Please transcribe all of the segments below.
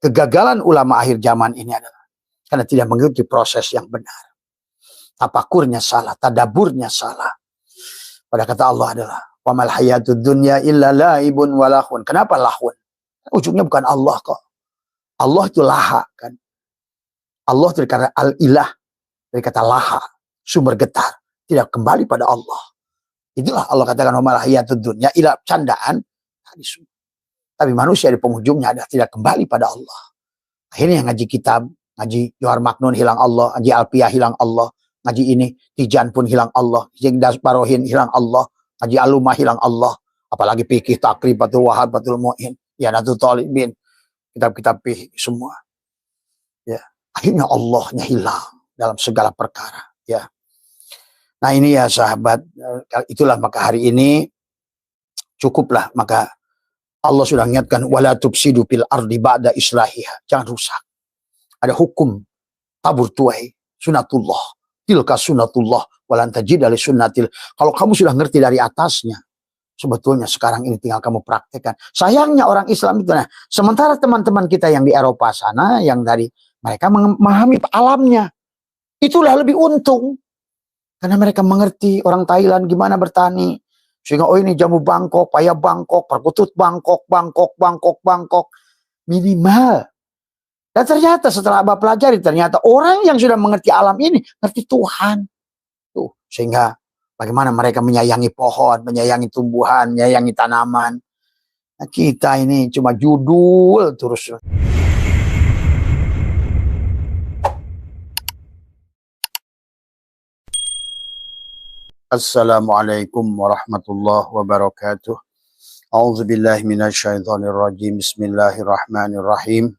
Kegagalan ulama akhir zaman ini adalah karena tidak mengikuti proses yang benar. Tafakurnya salah, tadaburnya salah. Pada kata Allah adalah wa mal hayatud dunya illa laibun wa lahun. Kenapa lahun? Ujungnya bukan Allah kok. Allah itu laha kan. Allah dari kata al-ilah, dari kata laha, sumber getar, tidak kembali pada Allah. Itulah Allah katakan wa mal hayatud dunya illa candaan. Tapi manusia di penghujungnya adalah tidak kembali pada Allah. Akhirnya ngaji kitab, ngaji Johar Maknun hilang Allah, ngaji Alpiyah hilang Allah, ngaji ini Tijan pun hilang Allah, ngaji Das Barohin hilang Allah, ngaji Alumah hilang Allah, apalagi fikih takrib, Fathul Wahab, Fathul Mu'in, ya Nahdlatul Talibin, kitab-kitab fikih semua. Ya, akhirnya Allahnya hilang dalam segala perkara, ya. Nah, ini ya sahabat, itulah maka hari ini cukuplah, maka Allah sudah mengingatkan wala tufsidu fil ardi ba'da islahiha. Jangan rusak. Ada hukum tabur tuai, sunatullah. Tilka sunatullah walan tajida li sunnatil. Kalau kamu sudah ngerti dari atasnya, sebetulnya sekarang ini tinggal kamu praktekkan. Sayangnya orang Islam itu, nah, sementara teman-teman kita yang di Eropa sana, yang dari mereka memahami alamnya, itulah lebih untung. Karena mereka mengerti orang Thailand gimana bertani. Sehingga oh ini jamu Bangkok, paya Bangkok, perkutut Bangkok, Bangkok. Minimal. Dan ternyata setelah Abah pelajari, ternyata orang yang sudah mengerti alam ini, ngerti Tuhan. Tuh, sehingga bagaimana mereka menyayangi pohon, menyayangi tumbuhan, menyayangi tanaman. Nah, kita ini cuma judul terus. Assalamualaikum warahmatullahi wabarakatuh. A'udzubillahi minasyaitonirrajim. Bismillahirrahmanirrahim.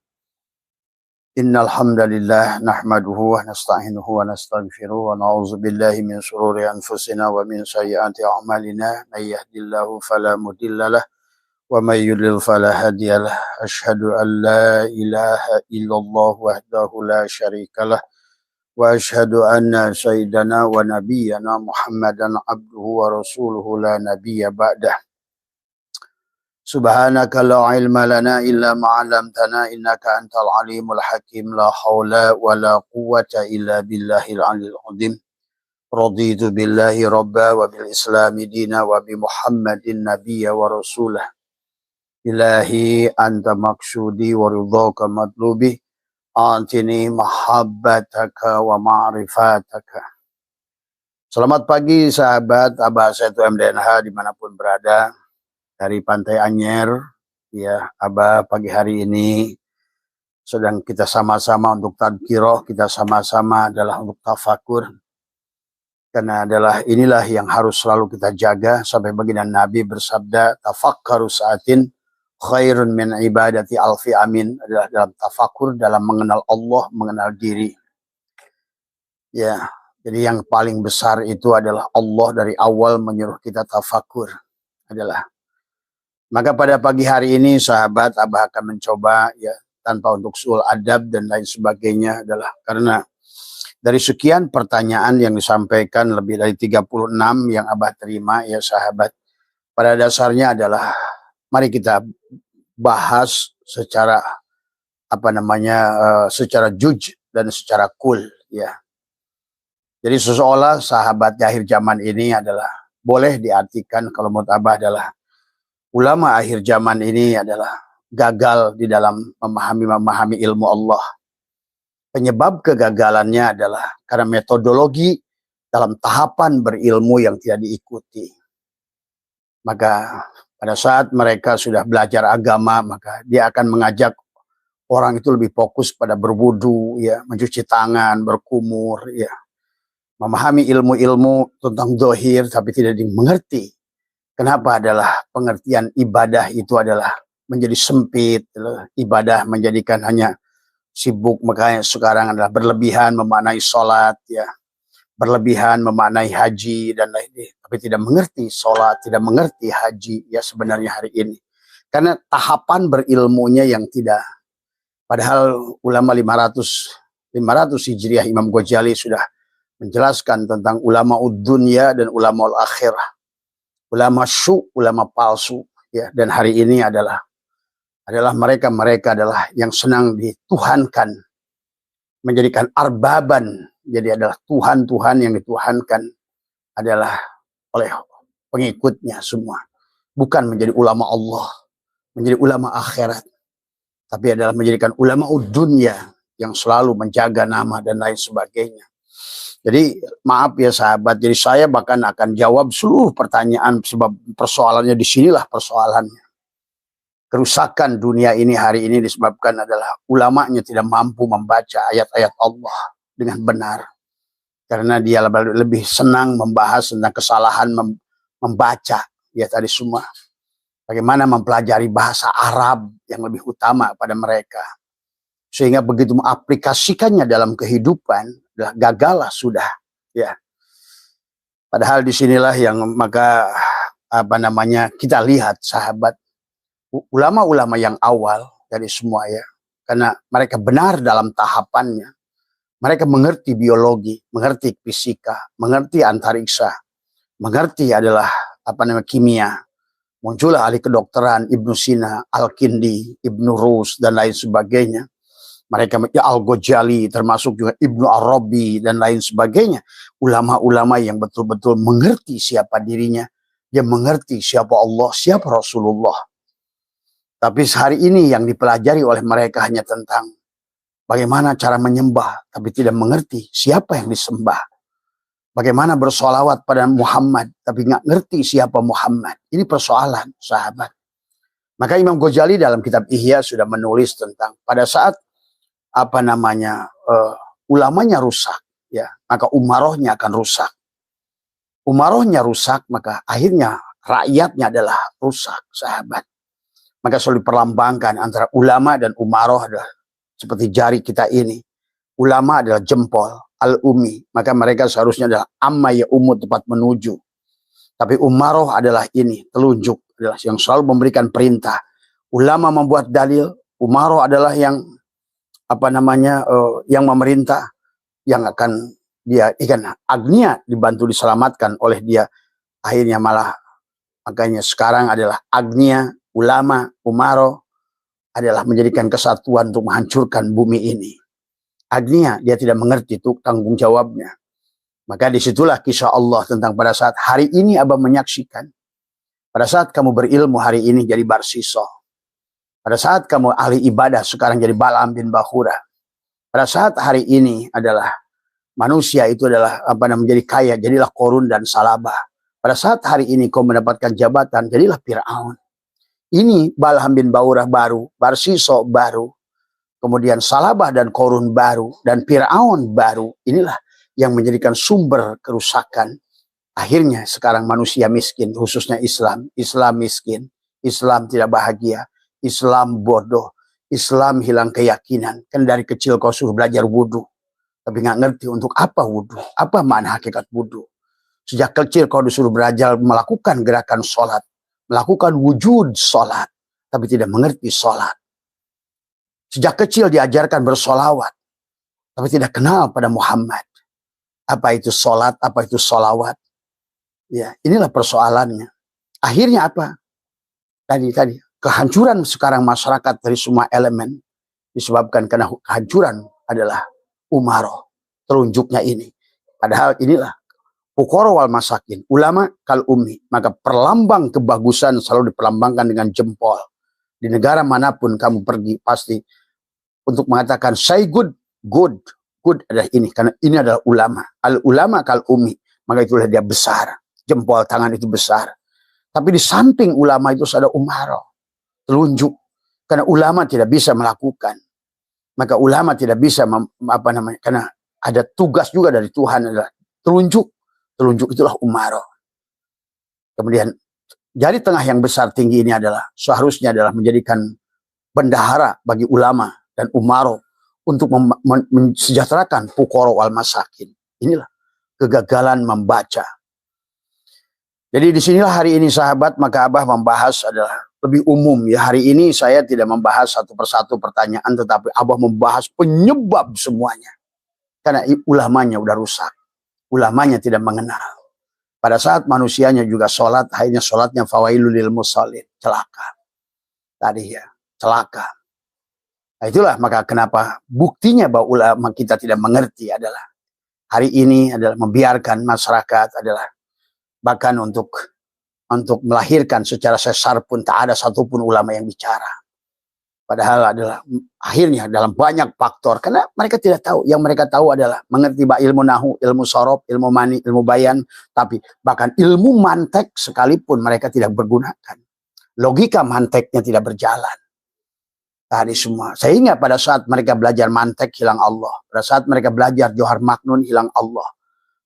Innal hamdalillah nahmaduhu wa nasta'inuhu wa nastaghfiruh wa na'udzubillahi min shururi anfusina wa min sayyiati a'malina. May yahdihillahu fala mudhillalah wa may yudlil fala hadiyalah. Asyhadu an la ilaha illallah wahdahu la syarikalah. Wa asyhadu anna sayyidana wa nabiyyana Muhammadan abduhu wa rasuluhu la nabiyya ba'dah. Subhanaka la ilma lana illa ma 'allamtana innaka antal alimul hakim. La haula wa la quwwata illa billahil aliyil azim. Raditu billahi rabba wa bil islami dina wa bi Muhammadin nabiyya wa rasulah. Ilahi anta maksudi wa ridhaka matlubi. Antini mahabbataka wa ma'rifataka. Selamat pagi sahabat Abah Setu MDNH dimanapun berada. Dari Pantai Anyer, ya Abah pagi hari ini sedang kita sama-sama untuk tadkiroh, kita sama-sama adalah untuk tafakur. Karena adalah inilah yang harus selalu kita jaga. Sampai baginda Nabi bersabda, tafakkaru sa'atin khairun min ibadati alfi amin, adalah dalam tafakur, dalam mengenal Allah, mengenal diri. Ya, jadi yang paling besar itu adalah Allah dari awal menyuruh kita tafakur adalah. Maka pada pagi hari ini sahabat Abah akan mencoba ya tanpa untuk suul adab dan lain sebagainya adalah karena dari sekian pertanyaan yang disampaikan lebih dari 36 yang Abah terima ya sahabat, pada dasarnya adalah mari kita bahas secara secara juj dan secara cool ya. Jadi seolah sahabat di akhir zaman ini adalah boleh diartikan kalau menurut Abah adalah ulama akhir zaman ini adalah gagal di dalam memahami ilmu Allah. Penyebab kegagalannya adalah karena metodologi dalam tahapan berilmu yang tidak diikuti. Maka pada saat mereka sudah belajar agama, maka dia akan mengajak orang itu lebih fokus pada berwudu, ya, mencuci tangan, berkumur, ya, memahami ilmu-ilmu tentang dohir, tapi tidak dimengerti. Kenapa adalah pengertian ibadah itu adalah menjadi sempit, ibadah menjadikan hanya sibuk, makanya sekarang adalah berlebihan memaknai sholat, ya, berlebihan memaknai haji dan lain-lain, tapi tidak mengerti sholat, tidak mengerti haji ya sebenarnya hari ini. Karena tahapan berilmunya yang tidak. Padahal ulama 500 Hijriah Imam Ghazali sudah menjelaskan tentang ulama dunya dan ulama akhirah. Ulama ulama palsu ya, dan hari ini adalah adalah mereka adalah yang senang dituhankan, menjadikan arbaban, jadi adalah Tuhan-Tuhan yang dituhankan adalah oleh pengikutnya semua. Bukan menjadi ulama Allah, menjadi ulama akhirat, tapi adalah menjadikan ulama dunia yang selalu menjaga nama dan lain sebagainya. Jadi maaf ya sahabat, jadi saya bahkan akan jawab seluruh pertanyaan sebab persoalannya di sinilah persoalannya. Kerusakan dunia ini hari ini disebabkan adalah ulamanya tidak mampu membaca ayat-ayat Allah dengan benar. Karena dia lebih senang membahas tentang kesalahan membaca ya tadi semua. Bagaimana mempelajari bahasa Arab yang lebih utama pada mereka. Sehingga begitu mengaplikasikannya dalam kehidupan, gagallah sudah. Ya. Padahal disinilah yang maka kita lihat sahabat, ulama-ulama yang awal dari semua ya. Karena mereka benar dalam tahapannya. Mereka mengerti biologi, mengerti fisika, mengerti antariksa, mengerti adalah kimia. Muncullah ahli kedokteran Ibnu Sina, Al-Kindi, Ibnu Rus dan lain sebagainya. Mereka ya Al-Ghazali termasuk juga Ibnu Arabi dan lain sebagainya. Ulama-ulama yang betul-betul mengerti siapa dirinya, dia mengerti siapa Allah, siapa Rasulullah. Tapi hari ini yang dipelajari oleh mereka hanya tentang bagaimana cara menyembah, tapi tidak mengerti siapa yang disembah. Bagaimana bersolawat pada Muhammad, tapi nggak ngerti siapa Muhammad. Ini persoalan, sahabat. Maka Imam Ghazali dalam kitab Ihya sudah menulis tentang pada saat ulamanya rusak, ya maka umarohnya akan rusak. Umarohnya rusak, maka akhirnya rakyatnya adalah rusak, sahabat. Maka selalu diperlambangkan antara ulama dan umaroh adalah seperti jari kita ini. Ulama adalah jempol, al-umi, maka mereka seharusnya adalah amma ya umut, tempat menuju. Tapi umaroh adalah ini, telunjuk, adalah yang selalu memberikan perintah. Ulama membuat dalil, umaroh adalah yang yang memerintah, yang akan dia ikan agnia dibantu diselamatkan oleh dia. Akhirnya malah makanya sekarang adalah agnia, ulama, umaroh adalah menjadikan kesatuan untuk menghancurkan bumi ini. Agnia, dia tidak mengerti itu tanggung jawabnya. Maka disitulah kisah Allah tentang pada saat hari ini Abah menyaksikan. Pada saat kamu berilmu hari ini jadi Barsiso. Pada saat kamu ahli ibadah sekarang jadi Balaam bin Bahura. Pada saat hari ini adalah manusia itu adalah menjadi kaya, jadilah Korun dan Salabah. Pada saat hari ini kau mendapatkan jabatan, jadilah Fir'aun. Ini Balaam bin Bahura baru, Barsiso baru. Kemudian Salabah dan Korun baru, dan Fir'aun baru. Inilah yang menjadikan sumber kerusakan. Akhirnya sekarang manusia miskin, khususnya Islam. Islam miskin, Islam tidak bahagia, Islam bodoh, Islam hilang keyakinan. Kan dari kecil kau suruh belajar wudhu, tapi nggak ngerti untuk apa wudhu, apa makna hakikat wudhu. Sejak kecil kau disuruh belajar melakukan gerakan sholat, melakukan wujud sholat, tapi tidak mengerti sholat. Sejak kecil diajarkan bersolawat, tapi tidak kenal pada Muhammad. Apa itu sholat, apa itu sholawat. Ya, inilah persoalannya. Akhirnya apa? Tadi kehancuran sekarang masyarakat dari semua elemen disebabkan karena kehancuran adalah umaroh, telunjuknya ini. Padahal inilah fuqara wal masakin, ulama kal ummi, maka perlambang kebagusan selalu diperlambangkan dengan jempol. Di negara manapun kamu pergi pasti untuk mengatakan say good adalah ini, karena ini adalah ulama. Al ulama kal ummi, maka itulah dia besar, jempol tangan itu besar. Tapi di samping ulama itu ada umaroh, telunjuk, karena ulama tidak bisa melakukan. Maka ulama tidak bisa karena ada tugas juga dari Tuhan adalah telunjuk itulah umaroh. Kemudian jari tengah yang besar tinggi ini adalah seharusnya adalah menjadikan bendahara bagi ulama dan umaroh untuk mensejahterakan fuqara wal masakin. Inilah kegagalan membaca. Jadi disinilah hari ini sahabat, maka Abah membahas adalah lebih umum ya. Hari ini saya tidak membahas satu persatu pertanyaan, tetapi Abah membahas penyebab semuanya. Karena ulamanya udah rusak. Ulamanya tidak mengenal. Pada saat manusianya juga sholat, akhirnya sholatnya fawailul lil musallin, celaka. Tadi ya. celaka. Nah, itulah maka kenapa buktinya bahwa ulama kita tidak mengerti adalah hari ini adalah membiarkan masyarakat adalah bahkan untuk melahirkan secara sesar pun tak ada satupun ulama yang bicara. Padahal adalah akhirnya dalam banyak faktor. Karena mereka tidak tahu. Yang mereka tahu adalah mengerti ilmu nahu, ilmu sorob, ilmu mani, ilmu bayan. Tapi bahkan ilmu mantek sekalipun mereka tidak bergunakan. Logika manteknya tidak berjalan. Tadi semua. Sehingga pada saat mereka belajar mantek hilang Allah. Pada saat mereka belajar johar maknun hilang Allah.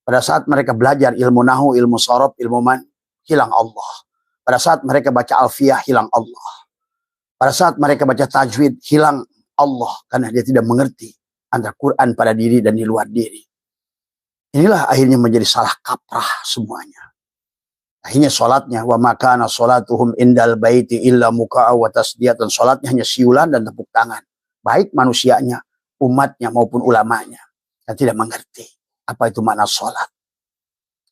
Pada saat mereka belajar ilmu nahu, ilmu sorob, ilmu mani hilang Allah. Pada saat mereka baca alfiyah hilang Allah. Pada saat mereka baca tajwid, hilang Allah. Karena dia tidak mengerti antara Quran pada diri dan di luar diri. Inilah akhirnya menjadi salah kaprah semuanya. Akhirnya sholatnya, wa makana sholatuhum indal baiti illa muka'a wa tasdiyatan. Sholatnya hanya siulan dan tepuk tangan. Baik manusianya, umatnya maupun ulamanya. Yang tidak mengerti apa itu makna sholat.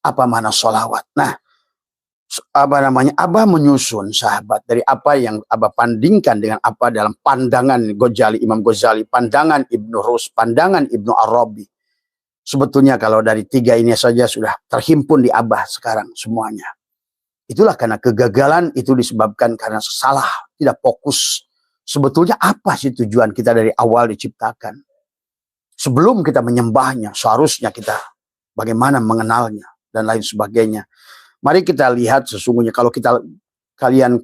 Apa makna sholawat. Nah, Abah menyusun sahabat dari apa yang Abah bandingkan dengan apa dalam pandangan Ghazali, Imam Ghazali, pandangan Ibnu Rus, pandangan Ibnu Arabi. Sebetulnya kalau dari tiga ini saja sudah terhimpun di Abah sekarang semuanya. Itulah karena kegagalan itu disebabkan karena salah, tidak fokus. Sebetulnya apa sih tujuan kita dari awal diciptakan? Sebelum kita menyembahnya, seharusnya kita bagaimana mengenalnya dan lain sebagainya. Mari kita lihat sesungguhnya kalau kalian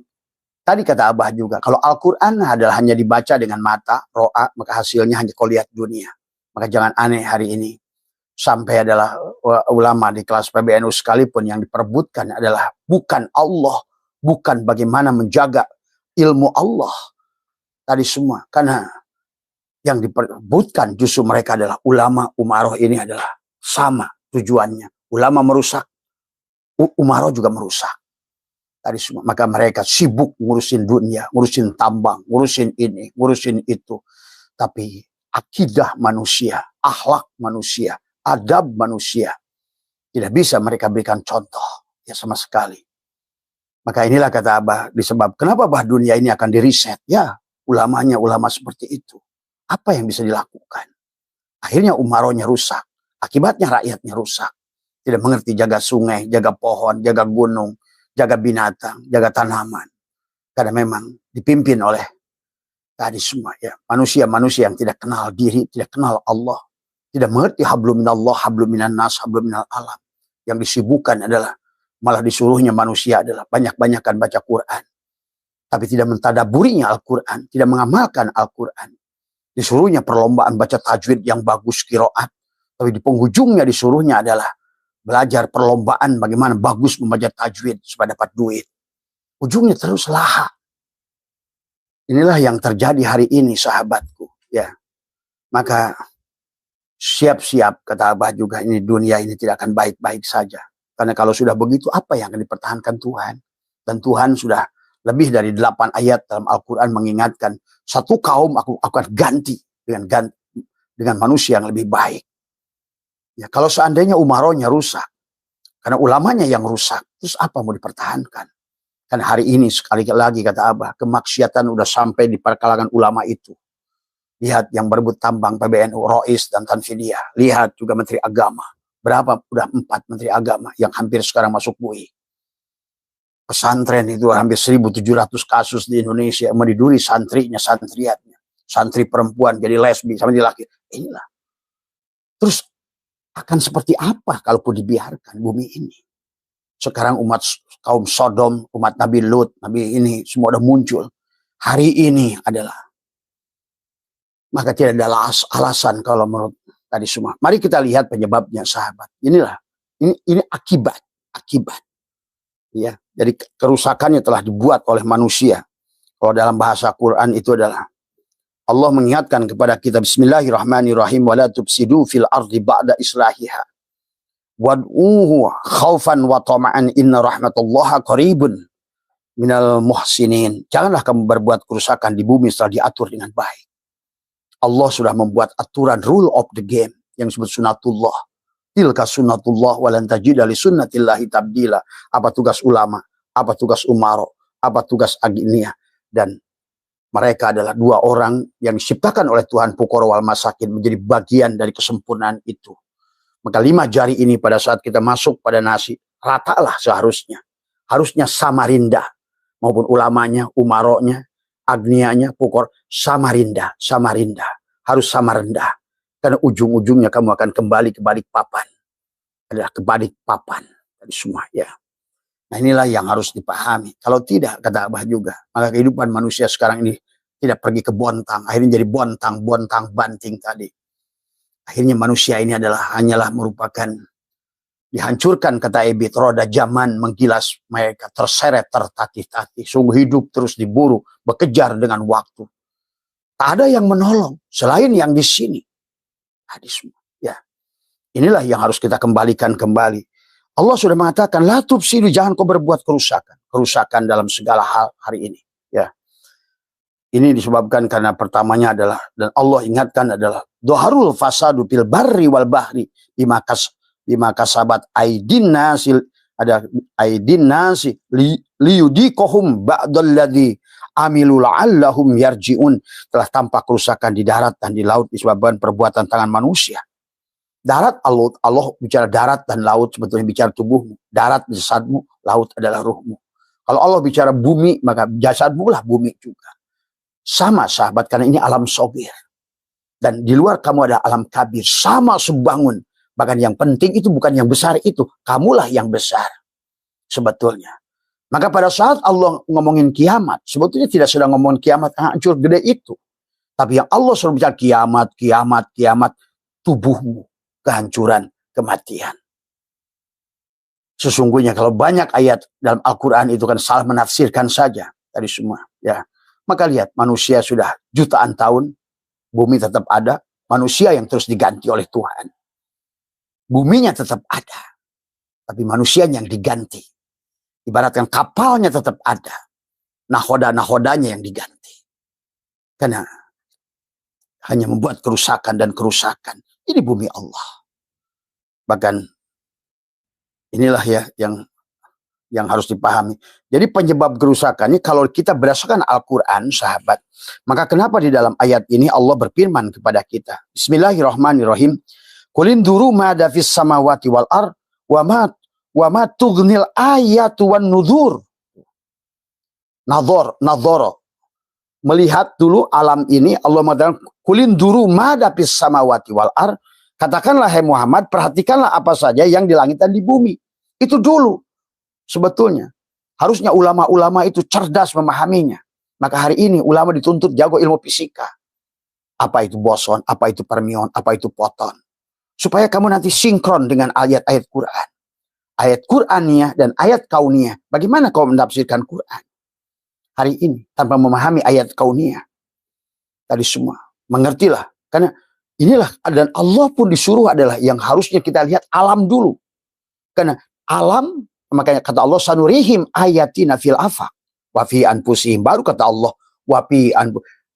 tadi kata Abah juga, kalau Al-Quran adalah hanya dibaca dengan mata, ro'a, maka hasilnya hanya kau lihat dunia. Maka jangan aneh hari ini. Sampai adalah ulama di kelas PBNU sekalipun yang diperebutkan adalah bukan Allah, bukan bagaimana menjaga ilmu Allah. Tadi semua, karena yang diperebutkan justru mereka adalah ulama umaroh ini adalah sama tujuannya. Ulama merusak, umaroh juga merusak. Tadi semua. Maka mereka sibuk ngurusin dunia, ngurusin tambang, ngurusin ini, ngurusin itu. Tapi akidah manusia, akhlak manusia, adab manusia tidak bisa mereka berikan contoh ya sama sekali. Maka inilah kata Abah disebab kenapa bah dunia ini akan diriset ya ulamanya ulama seperti itu. Apa yang bisa dilakukan? Akhirnya umarohnya rusak, akibatnya rakyatnya rusak. Tidak mengerti jaga sungai, jaga pohon, jaga gunung, jaga binatang, jaga tanaman. Karena memang dipimpin oleh tadi semua ya manusia-manusia yang tidak kenal diri, tidak kenal Allah. Tidak mengerti hablum minallah, hablum minan nas, hablum minal alam. Yang disibukkan adalah, malah disuruhnya manusia adalah banyak-banyakan baca Quran. Tapi tidak mentadaburinya Al-Quran, tidak mengamalkan Al-Quran. Disuruhnya perlombaan baca tajwid yang bagus, qiraat. Tapi di penghujungnya disuruhnya adalah belajar perlombaan bagaimana bagus membaca tajwid supaya dapat duit. Ujungnya terus lahak. Inilah yang terjadi hari ini sahabatku. Ya, maka siap-siap kata Abah juga ini dunia ini tidak akan baik-baik saja. Karena kalau sudah begitu apa yang akan dipertahankan Tuhan? Dan Tuhan sudah lebih dari 8 ayat dalam Al-Quran mengingatkan satu kaum aku akan ganti dengan manusia yang lebih baik. Ya, kalau seandainya umarohnya rusak, karena ulamanya yang rusak, terus apa mau dipertahankan? Kan hari ini sekali lagi kata Abah, kemaksiatan udah sampai di perkalangan ulama itu. Lihat yang berebut tambang PBNU, Rois dan Tanfidiyah. Lihat juga Menteri Agama. Berapa? Udah 4 Menteri Agama yang hampir sekarang masuk UI. Pesantren itu hampir 1.700 kasus di Indonesia. Meniduri santrinya, santriatnya. Santri perempuan jadi lesbi sama laki. Inilah. Terus akan seperti apa kalaupun dibiarkan bumi ini? Sekarang umat kaum Sodom, umat Nabi Lut, Nabi ini semua udah muncul. Hari ini adalah maka tidak ada alasan kalau menurut tadi semua. Mari kita lihat penyebabnya sahabat. Inilah, ini akibat. Ya, jadi kerusakannya telah dibuat oleh manusia. Kalau dalam bahasa Quran itu adalah Allah mengingatkan kepada kita Bismillahirrahmanirrahim wala tufsidu fil ardi ba'da islahiha. Wad'uhu khaufan wa tama'an inna rahmatullaha qaribun minal muhsinin. Janganlah kamu berbuat kerusakan di bumi setelah diatur dengan baik. Allah sudah membuat aturan rule of the game yang disebut sunatullah. Tilka sunatullah walan tajida li sunnatillahi tabdila. Apa tugas ulama, apa tugas umaro, apa tugas aginiyah dan Mereka adalah dua orang yang diciptakan oleh Tuhan, Fuqara wal Masakin, menjadi bagian dari kesempurnaan itu. Maka 5 jari ini pada saat kita masuk pada nasi, ratalah seharusnya. Harusnya samarinda. Maupun ulamanya, umaronya, agnianya, pukor, samarinda. Harus sama rendah. Karena ujung-ujungnya kamu akan kembali ke balik papan. Adalah ke balik papan. Dari semua ya. Nah inilah yang harus dipahami. Kalau tidak, kata Abah juga, maka kehidupan manusia sekarang ini tidak pergi ke bontang. Akhirnya jadi bontang banting tadi. Akhirnya manusia ini hanyalah merupakan dihancurkan, kata Ebit, roda zaman menggilas mereka, terseret, tertatih-tatih, sungguh hidup terus diburu, bekejar dengan waktu. Tak ada yang menolong selain yang di sini. Hadis ya. Inilah yang harus kita kembalikan kembali. Allah sudah mengatakan, la tufsidu, jangan kau berbuat kerusakan. Kerusakan dalam segala hal hari ini. Ya. Ini disebabkan karena pertamanya adalah, dan Allah ingatkan adalah, doharul fasadu fil barri wal bahri bima kasabat aidin nasi, ada aidin nasi liyudikohum ba'dalladzi amilu la'allahum yarji'un. Telah tampak kerusakan di darat dan di laut disebabkan perbuatan tangan manusia. Darat, Allah bicara darat dan laut, sebetulnya bicara tubuhmu. Darat jasadmu, laut adalah ruhmu. Kalau Allah bicara bumi, maka jasadmu lah bumi juga. Sama sahabat, karena ini alam sogir. Dan di luar kamu ada alam kabir. Sama sebangun. Bahkan yang penting itu bukan yang besar itu. Kamulah yang besar. Sebetulnya. Maka pada saat Allah ngomongin kiamat. Sebetulnya tidak sedang ngomongin kiamat hancur gede itu. Tapi yang Allah selalu bicara kiamat. Tubuhmu. Kehancuran. Kematian. Sesungguhnya kalau banyak ayat dalam Al-Quran itu kan salah menafsirkan saja. Tadi semua. Ya. Maka lihat, manusia sudah jutaan tahun, bumi tetap ada, manusia yang terus diganti oleh Tuhan. Buminya tetap ada, tapi manusia yang diganti. Ibaratkan kapalnya tetap ada, nahoda-nahodanya yang diganti. Karena hanya membuat kerusakan dan kerusakan. Ini bumi Allah. Bahkan inilah ya yang harus dipahami. Jadi penyebab kerusakan ini kalau kita berdasarkan Al-Quran, sahabat, maka kenapa di dalam ayat ini Allah berfirman kepada kita, Bismillahirrahmanirrahim, Qulin duru ma dafis samawati wal ar wa ma tughnil ayatu wan nudhur. Nadhara. Melihat dulu alam ini, Allah mengatakan, Qulin duru ma dafis samawati wal ar. Katakanlah hai Muhammad, perhatikanlah apa saja yang di langit dan di bumi. Itu dulu. Sebetulnya, harusnya ulama-ulama itu cerdas memahaminya. Maka hari ini ulama dituntut jago ilmu fisika. Apa itu boson, apa itu fermion, apa itu foton. Supaya kamu nanti sinkron dengan ayat-ayat Quran. Ayat Quraniyah dan ayat kauniyah. Bagaimana kau menafsirkan Quran? Hari ini, tanpa memahami ayat kauniyah. Tadi semua, mengertilah. Karena inilah, dan Allah pun disuruh adalah yang harusnya kita lihat alam dulu. Karena alam, makanya kata Allah, sanurihim ayatina fil afaq wa fi anfusihim. Baru kata Allah, wa fi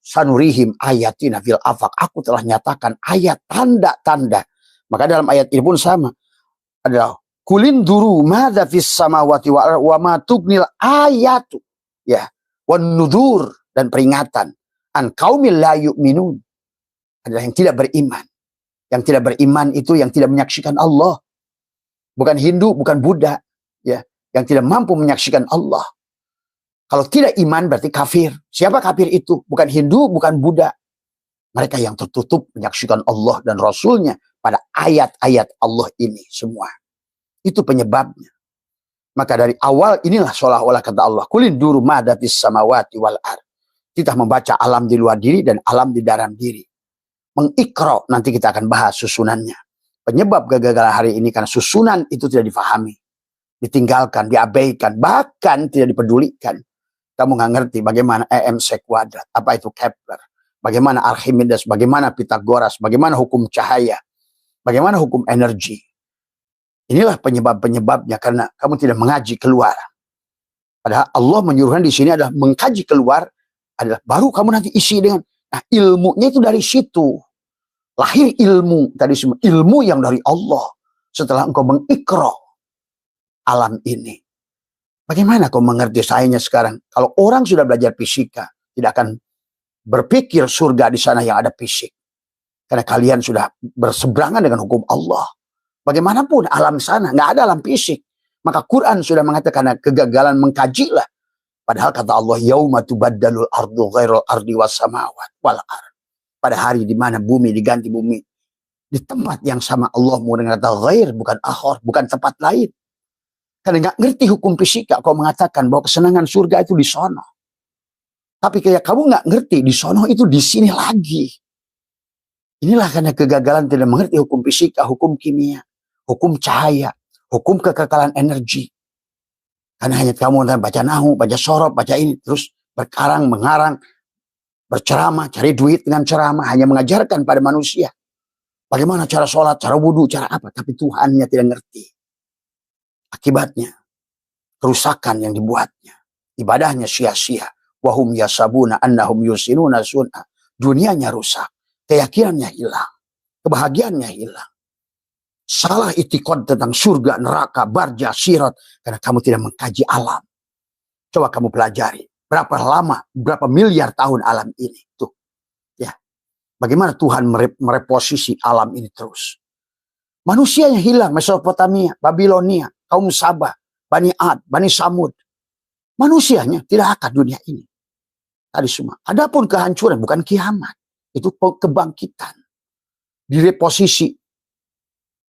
sanurihim ayatina fil afaq. Aku telah nyatakan ayat tanda-tanda. Maka dalam ayat ini pun sama. Adalah kulin duru madza fis samawati wa ma tughnil ayatu. Ya, wan nudzur, dan peringatan an qaumil la yu'minun. Adalah yang tidak beriman. Yang tidak beriman itu yang tidak menyaksikan Allah. Bukan Hindu, bukan Buddha. Ya, yang tidak mampu menyaksikan Allah. Kalau tidak iman berarti kafir. Siapa kafir itu? Bukan Hindu, bukan Buddha. Mereka yang tertutup menyaksikan Allah dan Rasulnya pada ayat-ayat Allah ini semua. Itu penyebabnya. Maka dari awal inilah seolah-olah kata Allah, Qulin duru ma datis samawati wal ar. Kita membaca alam di luar diri dan alam di dalam diri. Mengikra, nanti kita akan bahas susunannya. Penyebab kegagalan hari ini karena susunan itu tidak difahami. Ditinggalkan, diabaikan, bahkan tidak dipedulikan. Kamu nggak ngerti bagaimana EMC kuadrat, apa itu Kepler, bagaimana Archimedes, bagaimana Pythagoras, bagaimana hukum cahaya, bagaimana hukum energi. Inilah penyebab-penyebabnya karena kamu tidak mengaji keluar. Padahal Allah menyuruhkan di sini adalah mengkaji keluar, adalah baru kamu nanti isi dengan, nah ilmunya itu dari situ. Lahir ilmu, tadi semua ilmu yang dari Allah. Setelah engkau mengikra alam ini. Bagaimana kau mengerti sayangnya sekarang? Kalau orang sudah belajar fisika, tidak akan berpikir surga di sana yang ada fisik. Karena kalian sudah berseberangan dengan hukum Allah. Bagaimanapun alam sana, nggak ada alam fisik. Maka Quran sudah mengatakan kegagalan mengkajilah. Padahal kata Allah, yauma tubaddalul ardu ghairul ardi was samawat wal ard. Pada hari di mana bumi diganti bumi. Di tempat yang sama Allah mau dengan kata ghair, bukan akhor, bukan tempat lain. Karena nggak ngerti hukum fisika, kau mengatakan bahwa kesenangan surga itu di sono. Tapi kayak kamu nggak ngerti, di sono itu di sini lagi. Inilah karena kegagalan tidak mengerti hukum fisika, hukum kimia, hukum cahaya, hukum kekekalan energi. Karena hanya kamu baca nahu, baca sorob, baca ini, terus berkarang, mengarang, berceramah, cari duit dengan ceramah, hanya mengajarkan pada manusia. Bagaimana cara sholat, cara wudhu, cara apa. Tapi Tuhannya tidak ngerti. Akibatnya, kerusakan yang dibuatnya. Ibadahnya sia-sia. Wahum yasabuna annahum yusinuna sun'ah. Dunianya rusak. Keyakinannya hilang. Kebahagiaannya hilang. Salah itikad tentang surga, neraka, barja, sirat. Karena kamu tidak mengkaji alam. Coba kamu pelajari. Berapa lama, berapa miliar tahun alam ini. Tuh. Ya. Bagaimana Tuhan mereposisi alam ini terus. Manusianya hilang. Mesopotamia, Babilonia, kaum Sabah, Bani Ad, Bani Samud. Manusianya tidak akan dunia ini. Tadi semua. Adapun kehancuran bukan kiamat. Itu kebangkitan. Direposisi.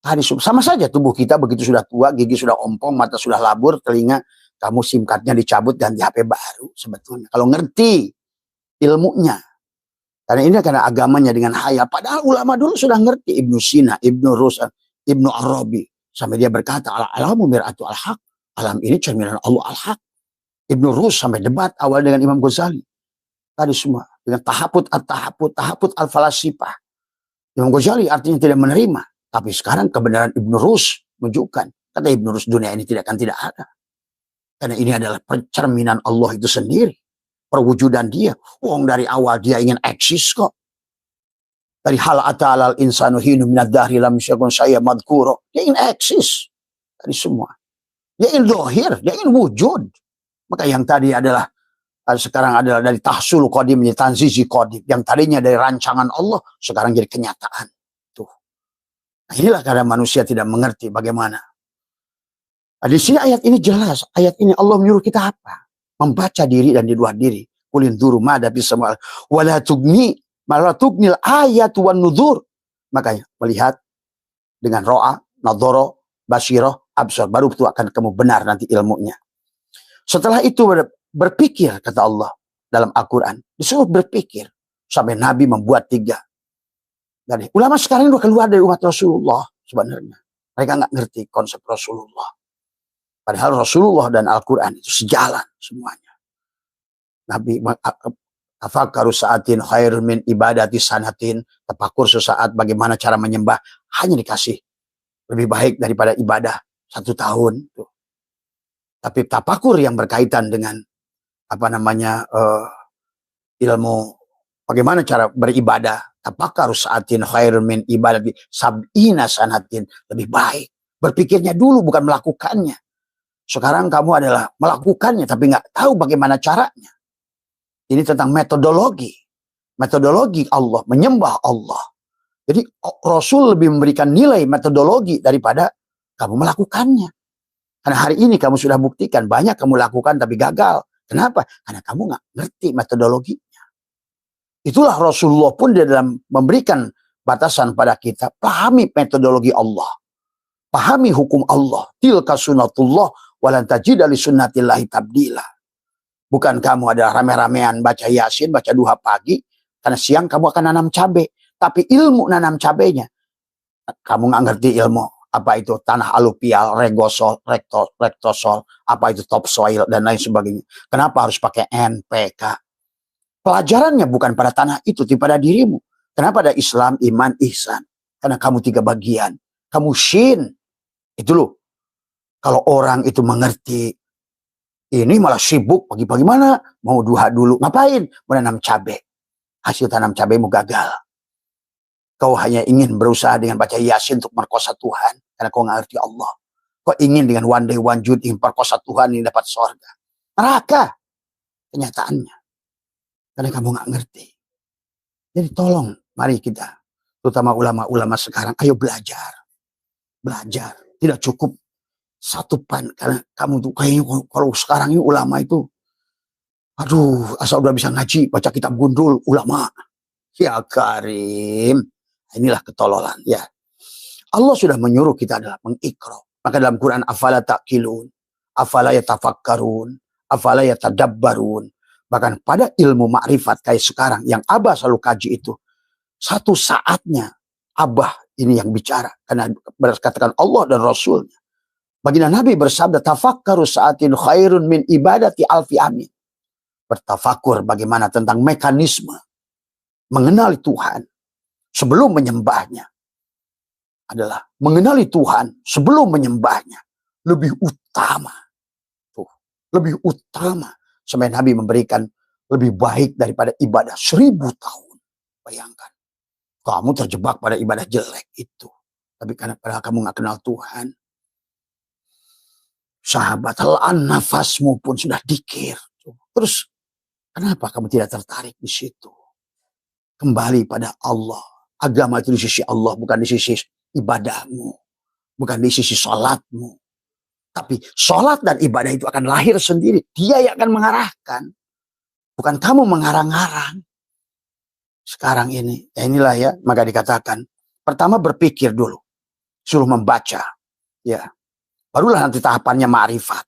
Tadi sama saja tubuh kita begitu sudah tua, gigi sudah ompong, mata sudah labur, telinga kamu SIM cardnya dicabut ganti HP baru sebetulnya. Kalau ngerti ilmunya. Karena ini karena agamanya dengan hayal. Padahal ulama dulu sudah ngerti. Ibnu Sina, Ibnu Rushd, Ibnu Arabi. Sampai dia berkata, al-alamu mir'atu al-haq. Alam ini cerminan Allah al-haq. Ibnu Rushd sampai debat awal dengan Imam Ghazali. Tadi semua. Dengan tahaput al-falasifah. Imam Ghazali artinya tidak menerima. Tapi sekarang kebenaran Ibnu Rushd menunjukkan. Kata Ibnu Rushd, dunia ini tidak ada. Karena ini adalah percerminan Allah itu sendiri. Perwujudan dia. Wong dari awal dia ingin eksis kok. Dari hal atalal insanu hinu minad dahri lam syakun saya madkuro. Dia ingin eksis. Tadi semua. Dia ingin dohir. Dia ingin wujud. Maka yang tadi adalah sekarang adalah dari tahsul qadim menjadi tanzizi qadim. Yang tadinya dari rancangan Allah sekarang jadi kenyataan. Tuh. Nah, inilah karena manusia tidak mengerti bagaimana. Nah, di sini ayat ini jelas. Ayat ini Allah menyuruh kita apa? Membaca diri dan di luar diri. Kulin duru mada bisa wala tugni malah tugnil ayat wan nudzur. Makanya melihat dengan ro'a, nadhara, basyirah, absar, baru itu akan kamu benar nanti ilmunya. Setelah itu berpikir, kata Allah dalam Al-Quran, disuruh berpikir sampai Nabi membuat 3. Dan ulama sekarang udah keluar dari umat Rasulullah sebenarnya. Mereka nggak ngerti konsep Rasulullah. Padahal Rasulullah dan Al-Quran itu sejalan semuanya. Nabi tafakkaru sa'atin khair min ibadati sanatin. Tafakur sesaat bagaimana cara menyembah. Hanya dikasih lebih baik daripada ibadah 1 tahun. Tapi tafakur yang berkaitan dengan ilmu bagaimana cara beribadah. Tafakkaru sa'atin khair min ibadati sab'ina sanatin. Lebih baik. Berpikirnya dulu bukan melakukannya. Sekarang kamu adalah melakukannya tapi nggak tahu bagaimana caranya. Ini tentang metodologi. Metodologi Allah, menyembah Allah. Jadi Rasul lebih memberikan nilai metodologi daripada kamu melakukannya. Karena hari ini kamu sudah buktikan banyak kamu lakukan tapi gagal. Kenapa? Karena kamu nggak ngerti metodologinya. Itulah Rasulullah pun dia dalam memberikan batasan pada kita. Pahami metodologi Allah. Pahami hukum Allah. Tilka sunnatullah walan tajida li sunnatillahi tabdila. Bukan kamu adalah rame-ramean baca Yasin, baca duha pagi. Karena siang kamu akan nanam cabai. Tapi ilmu nanam cabainya. Kamu nggak ngerti ilmu. Apa itu tanah aluvial, regosol, rektosol. Apa itu topsoil dan lain sebagainya. Kenapa harus pakai NPK? Pelajarannya bukan pada tanah itu, tapi pada dirimu. Kenapa ada Islam, iman, ihsan? Karena kamu 3 bagian. Kamu shin. Itu loh. Kalau orang itu mengerti. Ini malah sibuk pagi-pagi mana? Mau duha dulu. Ngapain? Menanam cabai. Hasil tanam cabaimu gagal. Kau hanya ingin berusaha dengan baca Yasin untuk merkosa Tuhan. Karena kau nggak ngerti Allah. Kau ingin dengan one day one jud ingin perkosa Tuhan ini dapat surga. Neraka. Kenyataannya. Karena kamu nggak ngerti. Jadi tolong, mari kita, terutama ulama-ulama sekarang, ayo belajar. Belajar. Tidak cukup satu pan. Karena kamu tuh kayaknya kalau sekarang ini ulama itu, aduh, asal udah bisa ngaji, baca kitab gundul, ulama. Ya Karim. Inilah ketololan ya. Allah sudah menyuruh kita adalah mengikra. Maka dalam Quran, afala ta'qilun, afala yatafakkarun, afala yatadabbarun. Bahkan pada ilmu makrifat kayak sekarang, yang Abah selalu kaji itu, satu saatnya Abah ini yang bicara. Karena berkatakan Allah dan Rasulnya. Baginda Nabi bersabda, tafakkaru sa'atin khairun min ibadati alfi amin. Bertafakur bagaimana tentang mekanisme mengenali Tuhan sebelum menyembahnya. Adalah mengenali Tuhan sebelum menyembahnya. Lebih utama. Tuh, lebih utama. Sampai Nabi memberikan lebih baik daripada ibadah 1000 tahun. Bayangkan. Kamu terjebak pada ibadah jelek itu. Tapi karena padahal kamu gak kenal Tuhan. Sahabat, helaan nafasmu pun sudah dikir. Terus kenapa kamu tidak tertarik di situ? Kembali pada Allah. Agama itu di sisi Allah, bukan di sisi ibadahmu. Bukan di sisi sholatmu. Tapi sholat dan ibadah itu akan lahir sendiri. Dia yang akan mengarahkan. Bukan kamu mengarang-arang. Sekarang ini, ya inilah ya, maka dikatakan. Pertama berpikir dulu. Suruh membaca. Ya. Barulah nanti tahapannya ma'rifat.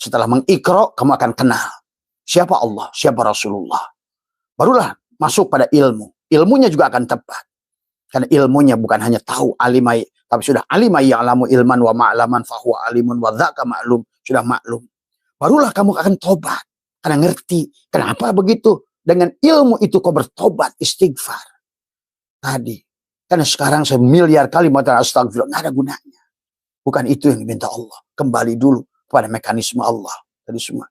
Setelah mengikra, kamu akan kenal. Siapa Allah, siapa Rasulullah. Barulah masuk pada ilmu. Ilmunya juga akan tepat. Karena ilmunya bukan hanya tahu alimai, tapi sudah alimai ya'lamu ilman wa ma'laman fahuwa alimun wa dzaka ma'lum. Sudah maklum. Barulah kamu akan tobat. Karena ngerti. Kenapa begitu? Dengan ilmu itu kau bertobat, istighfar. Tadi. Karena sekarang semiliar kali mengatakan astagfirullah. Nggak ada gunanya. Bukan itu yang diminta Allah. Kembali dulu pada mekanisme Allah. Tadi semua.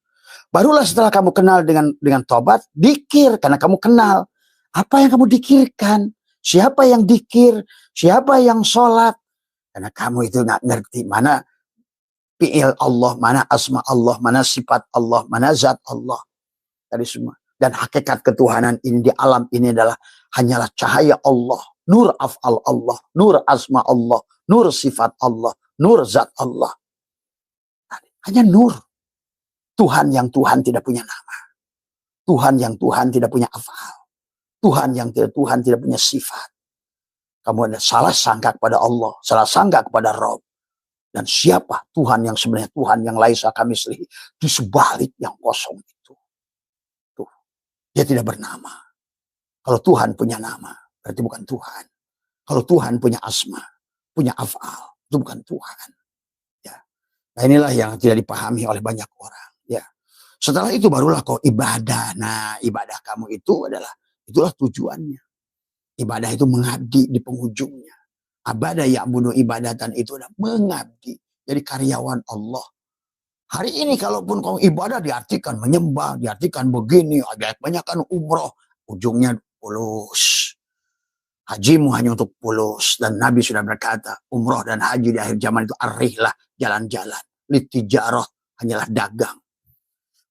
Barulah setelah kamu kenal dengan tobat, dikir. Karena kamu kenal. Apa yang kamu dikirkan? Siapa yang dikir? Siapa yang sholat? Karena kamu itu nggak ngerti mana fi'il Allah, mana asma Allah, mana sifat Allah, mana zat Allah. Tadi semua. Dan hakikat ketuhanan ini di alam ini adalah hanyalah cahaya Allah. Nur af'al Allah. Nur asma Allah. Nur sifat Allah. Nur zat Allah. Hanya nur. Tuhan yang Tuhan tidak punya nama. Tuhan yang Tuhan tidak punya af'al. Tuhan yang Tuhan tidak punya sifat. Kamu ada salah sangka kepada Allah. Salah sangka kepada Rabb. Dan siapa Tuhan yang sebenarnya Tuhan yang laisa kamislihi. Di sebalik yang kosong itu. Tuh. Dia tidak bernama. Kalau Tuhan punya nama. Berarti bukan Tuhan. Kalau Tuhan punya asma. Punya af'al. Itu bukan Tuhan. Ya. Nah inilah yang tidak dipahami oleh banyak orang. Ya. Setelah itu barulah kau ibadah. Nah ibadah kamu itu adalah. Itulah tujuannya. Ibadah itu mengabdi di penghujungnya. Abada ya'budu ibadatan itu adalah mengabdi. Jadi karyawan Allah. Hari ini kalaupun kau ibadah diartikan menyembah, diartikan begini, banyakkan umroh. Ujungnya pulus. Hajimu hanya untuk pulus. Dan Nabi sudah berkata, umroh dan haji di akhir zaman itu arihlah jalan-jalan. Litijarah hanyalah dagang.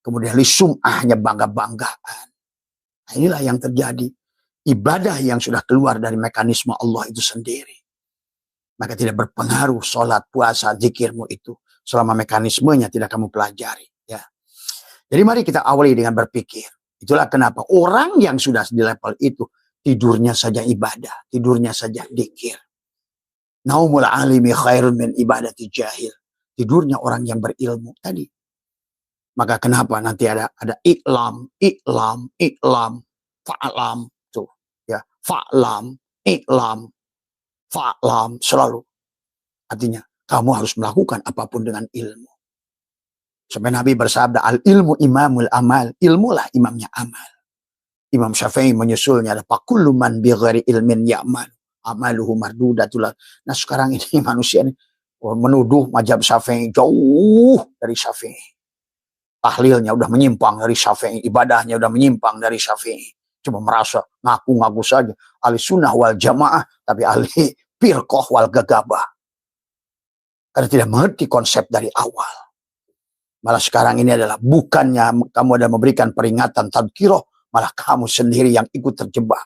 Kemudian lisum'ah hanya bangga-banggaan. Nah, inilah yang terjadi. Ibadah yang sudah keluar dari mekanisme Allah itu sendiri. Maka tidak berpengaruh sholat, puasa, zikirmu itu. Selama mekanismenya tidak kamu pelajari. Ya. Jadi mari kita awali dengan berpikir. Itulah kenapa orang yang sudah di level itu. Tidurnya saja ibadah. Tidurnya saja zikir. Naumul alimi khairun min ibadati jahil. Tidurnya orang yang berilmu tadi. Maka kenapa nanti ada iklam, fa'lam. Tuh, ya, fa'lam, iklam, fa'lam selalu. Artinya kamu harus melakukan apapun dengan ilmu. Sampai Nabi bersabda, al ilmu imamul amal. Ilmulah imamnya amal. Imam Syafi'i menyusulnya ada fakullu man bi ghairi ilmin ya'mal amaluhu mardudatul. Nah sekarang ini manusia ini menuduh mazhab Syafi'i jauh dari Syafi'i. Tahlilnya udah menyimpang dari Syafi'i, ibadahnya udah menyimpang dari Syafi'i. Cuma merasa ngaku-ngaku saja ahli sunnah wal jamaah, tapi ahli firqah wal gagabah. Karena tidak mengerti konsep dari awal. Malah sekarang ini adalah bukannya kamu ada memberikan peringatan tadkirah, malah kamu sendiri yang ikut terjebak.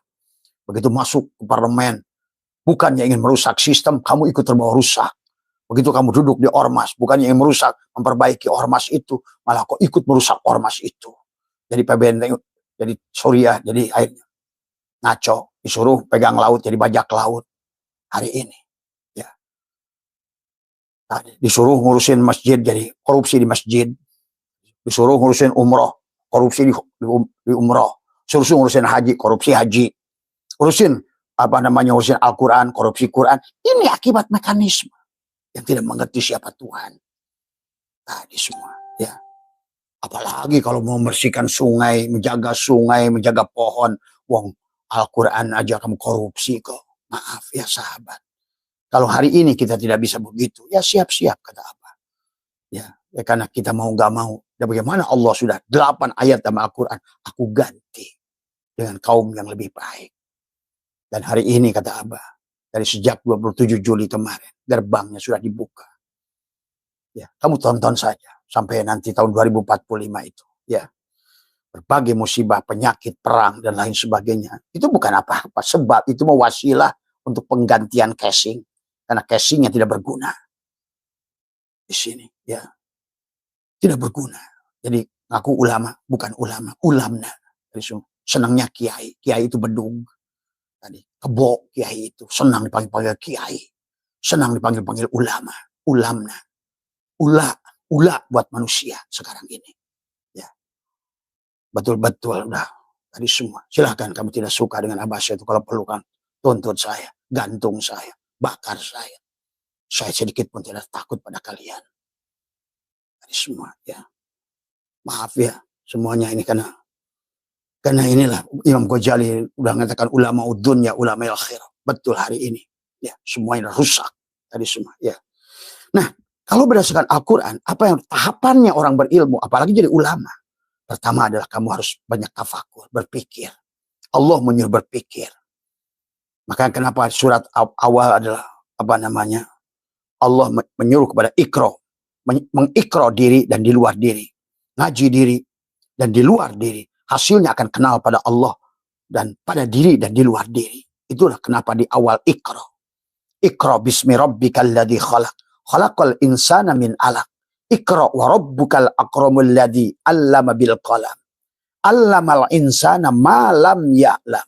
Begitu masuk ke parlemen, bukannya ingin merusak sistem, kamu ikut terbawa rusak. Begitu kamu duduk di ormas, bukannya ingin merusak, memperbaiki ormas itu, malah kok ikut merusak ormas itu. Jadi PBN, jadi Suriah, jadi akhirnya ngaco, disuruh pegang laut, jadi bajak laut hari ini. Ya. Nah, disuruh ngurusin masjid, jadi korupsi di masjid. Disuruh ngurusin umroh, korupsi di umroh. Suruh ngurusin haji, korupsi haji. Urusin ngurusin Al-Quran, korupsi Quran. Ini akibat mekanisme yang tidak mengerti siapa Tuhan. Tadi semua, ya. Apalagi kalau mau membersihkan sungai, menjaga pohon. Wong Al-Quran aja kamu korupsi kok. Maaf ya sahabat. Kalau hari ini kita tidak bisa begitu, ya siap-siap kata Abah. Ya karena kita mau gak mau. Dan bagaimana Allah sudah 8 ayat dalam Al-Quran. Aku ganti dengan kaum yang lebih baik. Dan hari ini kata Abah, dari sejak 27 Juli kemarin, gerbangnya sudah dibuka. Ya, kamu tonton saja sampai nanti tahun 2045 itu. Ya, berbagai musibah, penyakit, perang dan lain sebagainya. Itu bukan apa-apa, sebab itu wasilah untuk penggantian casing, karena casingnya tidak berguna di sini. Ya, tidak berguna. Jadi ngaku ulama, bukan ulama, ulamna. Senangnya kiai, kiai itu bedung. Tadi kebo kiai itu senang dipanggil-panggil kiai, senang dipanggil-panggil ulama, ulamna, ula buat manusia sekarang ini. Ya, betul-betul udah tadi semua. Silahkan kamu tidak suka dengan Abbas itu, kalau perlu kan tuntut saya, gantung saya, bakar saya. Saya sedikit pun tidak takut pada kalian. Tadi semua ya. Maaf ya semuanya ini karena inilah Imam Ghazali udah mengatakan ulama dunya, ulama akhirah. Betul hari ini. Ya, semuanya rusak tadi semua. Ya. Nah, kalau berdasarkan Al-Quran, apa yang tahapannya orang berilmu, apalagi jadi ulama? Pertama adalah kamu harus banyak tafakur, berpikir. Allah menyuruh berpikir. Maka kenapa surat awal adalah Allah menyuruh kepada ikro, mengikro diri dan di luar diri, ngaji diri dan di luar diri. Hasilnya akan kenal pada Allah dan pada diri dan di luar diri. Itulah kenapa di awal ikro. Ikro bismi rabbikal ladzi khalaq. Khalaqal insana min alaq. Ikro wa rabbukal akramul ladzi 'allama bil qalam. 'Allamal insana ma lam ya'lam.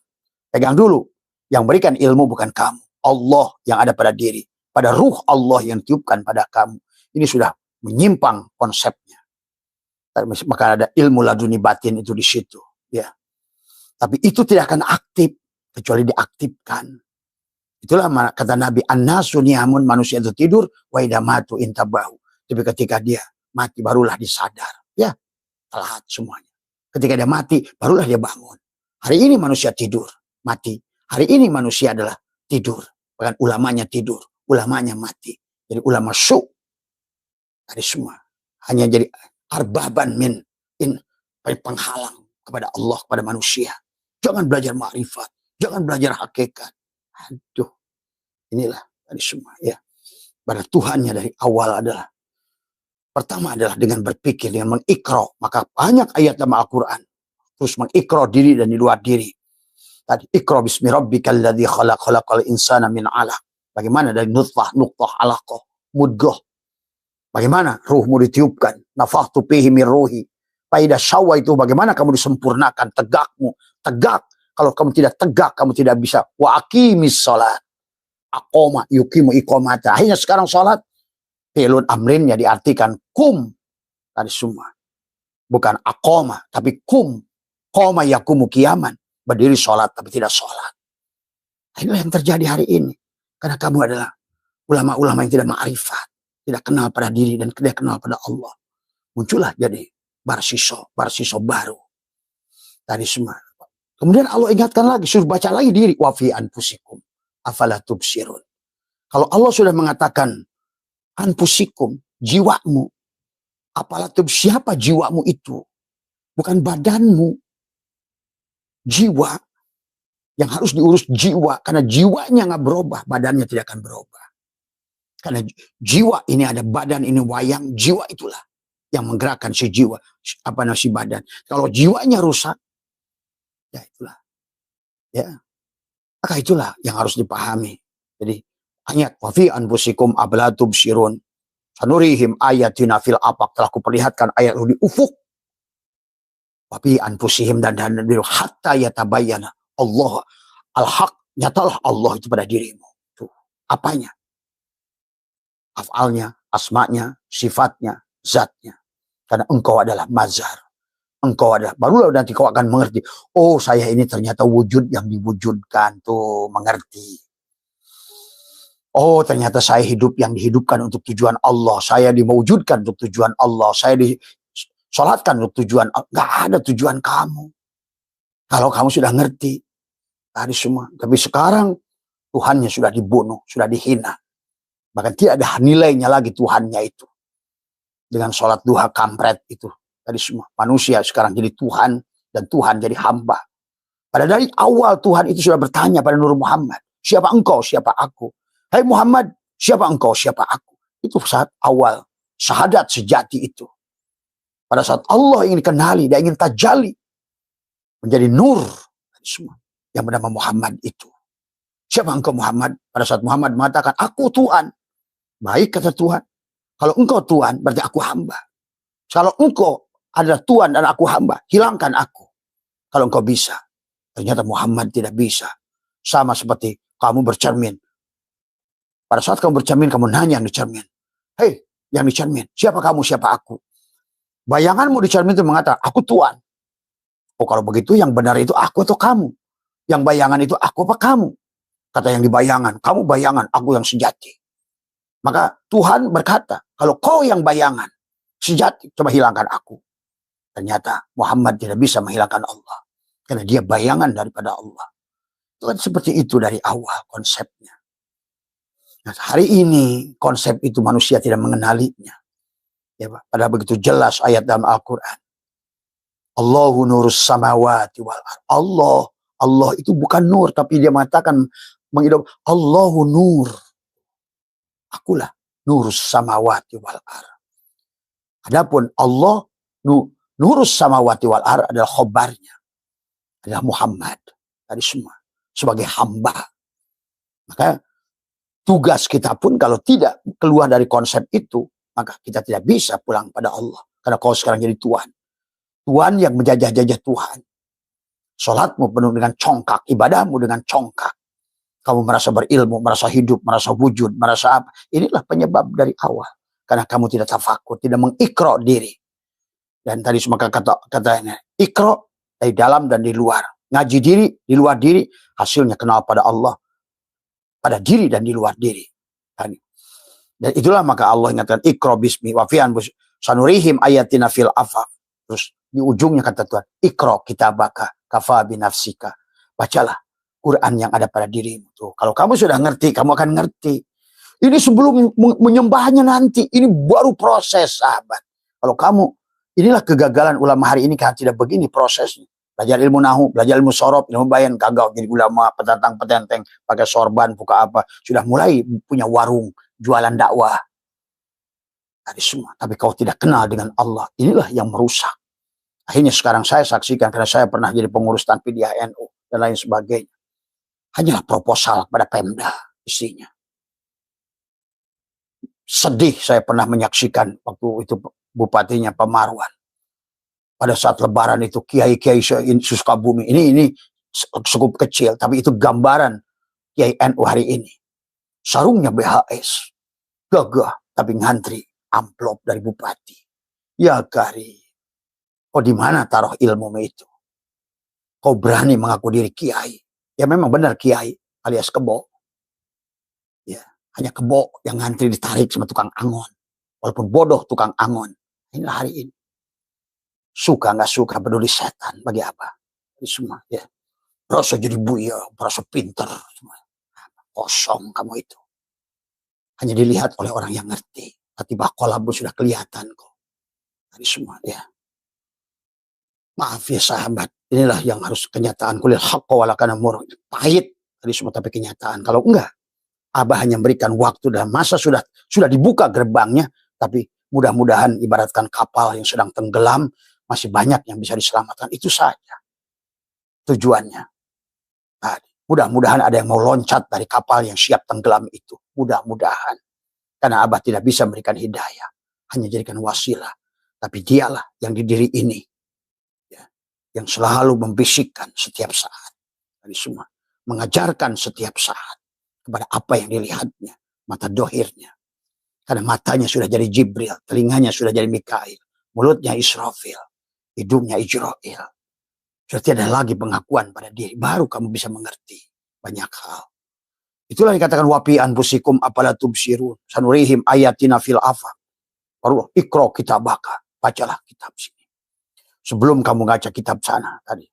Pegang dulu. Yang berikan ilmu bukan kamu. Allah yang ada pada diri. Pada ruh Allah yang tiupkan pada kamu. Ini sudah menyimpang konsepnya. Maka ada ilmu laduni batin itu di situ, ya. Tapi itu tidak akan aktif kecuali diaktifkan. Itulah kata Nabi, an-nasu niyamun, manusia itu tidur, wa idza matu intabahu. Tapi ketika dia mati barulah disadar, ya. Telat semuanya. Ketika dia mati barulah dia bangun. Hari ini manusia tidur, mati. Hari ini manusia adalah tidur, bahkan ulamanya tidur, ulamanya mati. Jadi ulama su dari semua hanya jadi arbaban penghalang kepada Allah, kepada manusia. Jangan belajar ma'rifat, jangan belajar hakikat. Aduh, inilah tadi semua ya. Pada Tuhannya dari awal adalah pertama adalah dengan berpikir, dengan mengikro. Maka banyak ayat dalam Al-Quran terus mengikro diri dan di luar diri. Tadi ikro bismi rabbikal ladzi khalaq, khalaqal insana min 'alaq. Bagaimana dari nutfah, alaqah, mudghah. Bagaimana ruhmu ditiupkan, nafakhtu fihi min ruhi. Faida syawwa itu bagaimana kamu disempurnakan, tegakmu, tegak. Kalau kamu tidak tegak, kamu tidak bisa. Wa aqimis salat. Aqoma yuqimu iqamata. Akhirnya sekarang salat fi'lun amrinnya diartikan kum. Tadi semua. Bukan aqoma, tapi kum. Qoma yakumu qiyaman. Berdiri salat tapi tidak salat. Inilah yang terjadi hari ini. Karena kamu adalah ulama-ulama yang tidak ma'rifat, tidak kenal pada diri dan tidak kenal pada Allah. Muncullah jadi barsiso baru. Tadi semua. Kemudian Allah ingatkan lagi, suruh baca lagi diri. Wa fi anfusikum afala tubsirun. Kalau Allah sudah mengatakan anfusikum, jiwamu, apalah siapa jiwamu itu? Bukan badanmu. Jiwa yang harus diurus jiwa, karena jiwanya nggak berubah, badannya tidak akan berubah. Karena jiwa ini ada badan ini wayang, jiwa itulah yang menggerakkan si jiwa, si badan. Kalau jiwanya rusak, ya itulah. Ya. Maka itulah yang harus dipahami. Jadi ayat wa fi anfusikum abla tubsirun sanurihim ayatina fil afaq, telah kuperlihatkan ayat di ufuk. Wa fi anfusihim dan diri hatta yatabayyana Allah al-haq, nyatalah Allah itu pada dirimu. Tuh, apanya? Afalnya, asmanya, sifatnya, zatnya. Karena engkau adalah mazhar. Engkau adalah, barulah nanti kau akan mengerti. Oh, saya ini ternyata wujud yang diwujudkan. Tuh, mengerti. Oh, ternyata saya hidup yang dihidupkan untuk tujuan Allah. Saya dimewujudkan untuk tujuan Allah. Saya disolatkan untuk tujuan Allah. Gak ada tujuan kamu. Kalau kamu sudah ngerti. Tadi semua. Tapi sekarang Tuhannya sudah dibunuh, sudah dihina. Bahkan tidak ada nilainya lagi Tuhannya itu. Dengan sholat duha kampret itu. Tadi semua manusia sekarang jadi Tuhan dan Tuhan jadi hamba. Pada dari awal Tuhan itu sudah bertanya pada Nur Muhammad, siapa engkau, siapa aku? Hai Muhammad, siapa engkau, siapa aku? Itu saat awal syahadat sejati itu. Pada saat Allah ingin dikenali, dia ingin tajalli menjadi nur tadi semua yang bernama Muhammad itu. Siapa engkau Muhammad? Pada saat Muhammad mengatakan, aku Tuhan. Baik kata Tuhan. Kalau engkau Tuhan, berarti aku hamba. Kalau engkau adalah Tuhan dan aku hamba, hilangkan aku. Kalau engkau bisa. Ternyata Muhammad tidak bisa. Sama seperti kamu bercermin. Pada saat kamu bercermin, kamu nanya yang dicermin. Hei, yang dicermin, siapa kamu, siapa aku? Bayanganmu di cermin itu mengatakan, aku Tuhan. Oh, kalau begitu yang benar itu aku atau kamu? Yang bayangan itu aku apa kamu? Kata yang di bayangan, kamu bayangan, aku yang sejati. Maka Tuhan berkata, kalau kau yang bayangan, sejati, coba hilangkan aku. Ternyata Muhammad tidak bisa menghilangkan Allah. Karena dia bayangan daripada Allah. Itu kan seperti itu dari awal konsepnya. Nah, hari ini konsep itu manusia tidak mengenalinya. Ya, padahal begitu jelas ayat dalam Al-Quran. Allahu nurus samawati wal ardh. Allah itu bukan nur, tapi dia mengatakan menghidup Allahu nur. Akulah nurus samawati wal ardh. Adapun Allah nurus samawati wal ardh adalah khobarnya. Adalah Muhammad. Tadi semua. Sebagai hamba. Maka tugas kita pun kalau tidak keluar dari konsep itu, maka kita tidak bisa pulang pada Allah. Karena kau sekarang jadi Tuhan. Tuhan yang menjajah-jajah Tuhan. Sholatmu penuh dengan congkak. Ibadahmu dengan congkak. Kamu merasa berilmu, merasa hidup, merasa wujud, merasa apa. Inilah penyebab dari awal. Karena kamu tidak tafakur, tidak mengikro diri. Dan tadi semua katanya, ikro dari dalam dan di luar. Ngaji diri, di luar diri, hasilnya kenal pada Allah. Pada diri dan di luar diri. Dan itulah maka Allah ingatkan, ikro bismi wa fi'an sanurihim ayatina fil afaq. Terus di ujungnya kata Tuhan, ikro kitabaka kafa binafsika. Bacalah Quran yang ada pada dirimu. Tuh, kalau kamu sudah ngerti, kamu akan ngerti. Ini sebelum menyembahnya nanti, ini baru proses sahabat. Kalau kamu, inilah kegagalan ulama hari ini karena tidak begini prosesnya. Belajar ilmu nahu, belajar ilmu sorob, ilmu bayan, kagak jadi ulama, petantang-petenteng, pakai sorban, buka apa. Sudah mulai punya warung, jualan dakwah. Tadi semua. Tapi kau tidak kenal dengan Allah. Inilah yang merusak. Akhirnya sekarang saya saksikan, karena saya pernah jadi pengurus Tanfidiyah NU, dan lain sebagainya. Hanyalah proposal pada Pemda isinya. Sedih saya pernah menyaksikan waktu itu bupatinya Pak Marwan. Pada saat lebaran itu kiai-kiai Sukabumi ini cukup kecil, tapi itu gambaran kiai NU hari ini. Sarungnya BHS, gagah tapi ngantri amplop dari bupati. Ya Kari, kau di mana taruh ilmu itu? Kau berani mengaku diri kiai? Ya memang benar kiai alias kebo. Ya, hanya kebo yang ngantri ditarik sama tukang angon. Walaupun bodoh tukang angon. Inilah hari ini. Suka nggak suka peduli setan bagi apa? Ini semua ya. Merasa jadi buya, merasa pinter semua. Kosong kamu itu. Hanya dilihat oleh orang yang ngerti. Tiba kolabu sudah kelihatan kok. Ini semua ya. Maaf ya sahabat. Inilah yang harus kenyataan. Kulil haqqa walakana murah. Pahit tadi semua tapi kenyataan. Kalau enggak, Abah hanya memberikan waktu dan masa sudah dibuka gerbangnya. Tapi mudah-mudahan ibaratkan kapal yang sedang tenggelam. Masih banyak yang bisa diselamatkan. Itu saja tujuannya. Tadi. Mudah-mudahan ada yang mau loncat dari kapal yang siap tenggelam itu. Mudah-mudahan. Karena Abah tidak bisa memberikan hidayah. Hanya jadikan wasilah. Tapi dialah yang di diri ini. Ya, yang selalu membisikkan setiap saat. Dari semua. Mengajarkan setiap saat. Kepada apa yang dilihatnya. Mata dohirnya. Karena matanya sudah jadi Jibril. Telinganya sudah jadi Mikail. Mulutnya Israfil. Hidungnya Ijrail. Sudah tidak ada lagi pengakuan pada diri. Baru kamu bisa mengerti banyak hal. Itulah dikatakan wapi anfusikum apala tubsirun. Sanurihim ayatina fil afaq. Baru ikro kitabaka. Bacalah kitab sini. Sebelum kamu baca kitab sana tadi.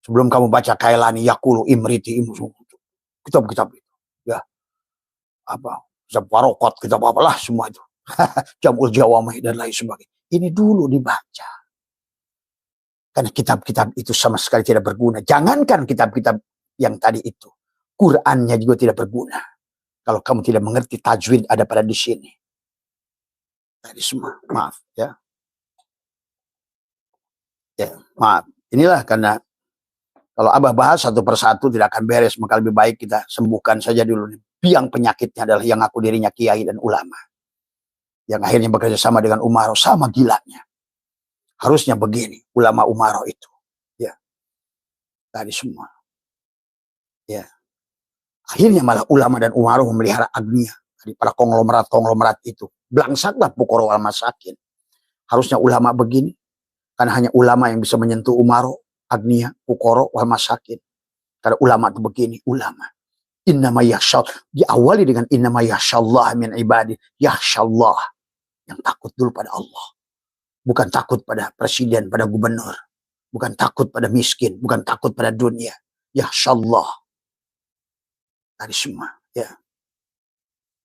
Sebelum kamu baca Kailani Yakulu Imriti Imru. Kitab-kitab itu. Ya. Apa? Zabarokot kitab apalah semua itu. Jamul Jawamah dan lain sebagainya. Ini dulu dibaca. Karena kitab-kitab itu sama sekali tidak berguna. Jangankan kitab-kitab yang tadi itu. Qurannya juga tidak berguna. Kalau kamu tidak mengerti tajwid ada pada di sini. Tadi semua. Maaf ya. Ya, maaf. Inilah karena kalau Abah bahas satu persatu tidak akan beres. Maka lebih baik kita sembuhkan saja dulu. Biang penyakitnya adalah yang ngaku dirinya kiai dan ulama. Yang akhirnya bekerja sama dengan Umaro. Sama gilanya. Harusnya begini. Ulama Umaro itu. Ya. Tadi semua. Ya. Akhirnya malah ulama dan Umaro memelihara agnia. Dari para konglomerat-konglomerat itu. Blangsaklah Pukoro wal Masakin. Harusnya ulama begini. Karena hanya ulama yang bisa menyentuh Umaro, agnia, Pukoro wal Masakin. Karena ulama itu begini. Ulama. Innama yakhshal. Diawali dengan innama yakhshallah min ibadi. Yakhshallah. Yang takut dulu pada Allah. Bukan takut pada presiden, pada gubernur. Bukan takut pada miskin. Bukan takut pada dunia. Yakhshallah. Tadi semua, ya.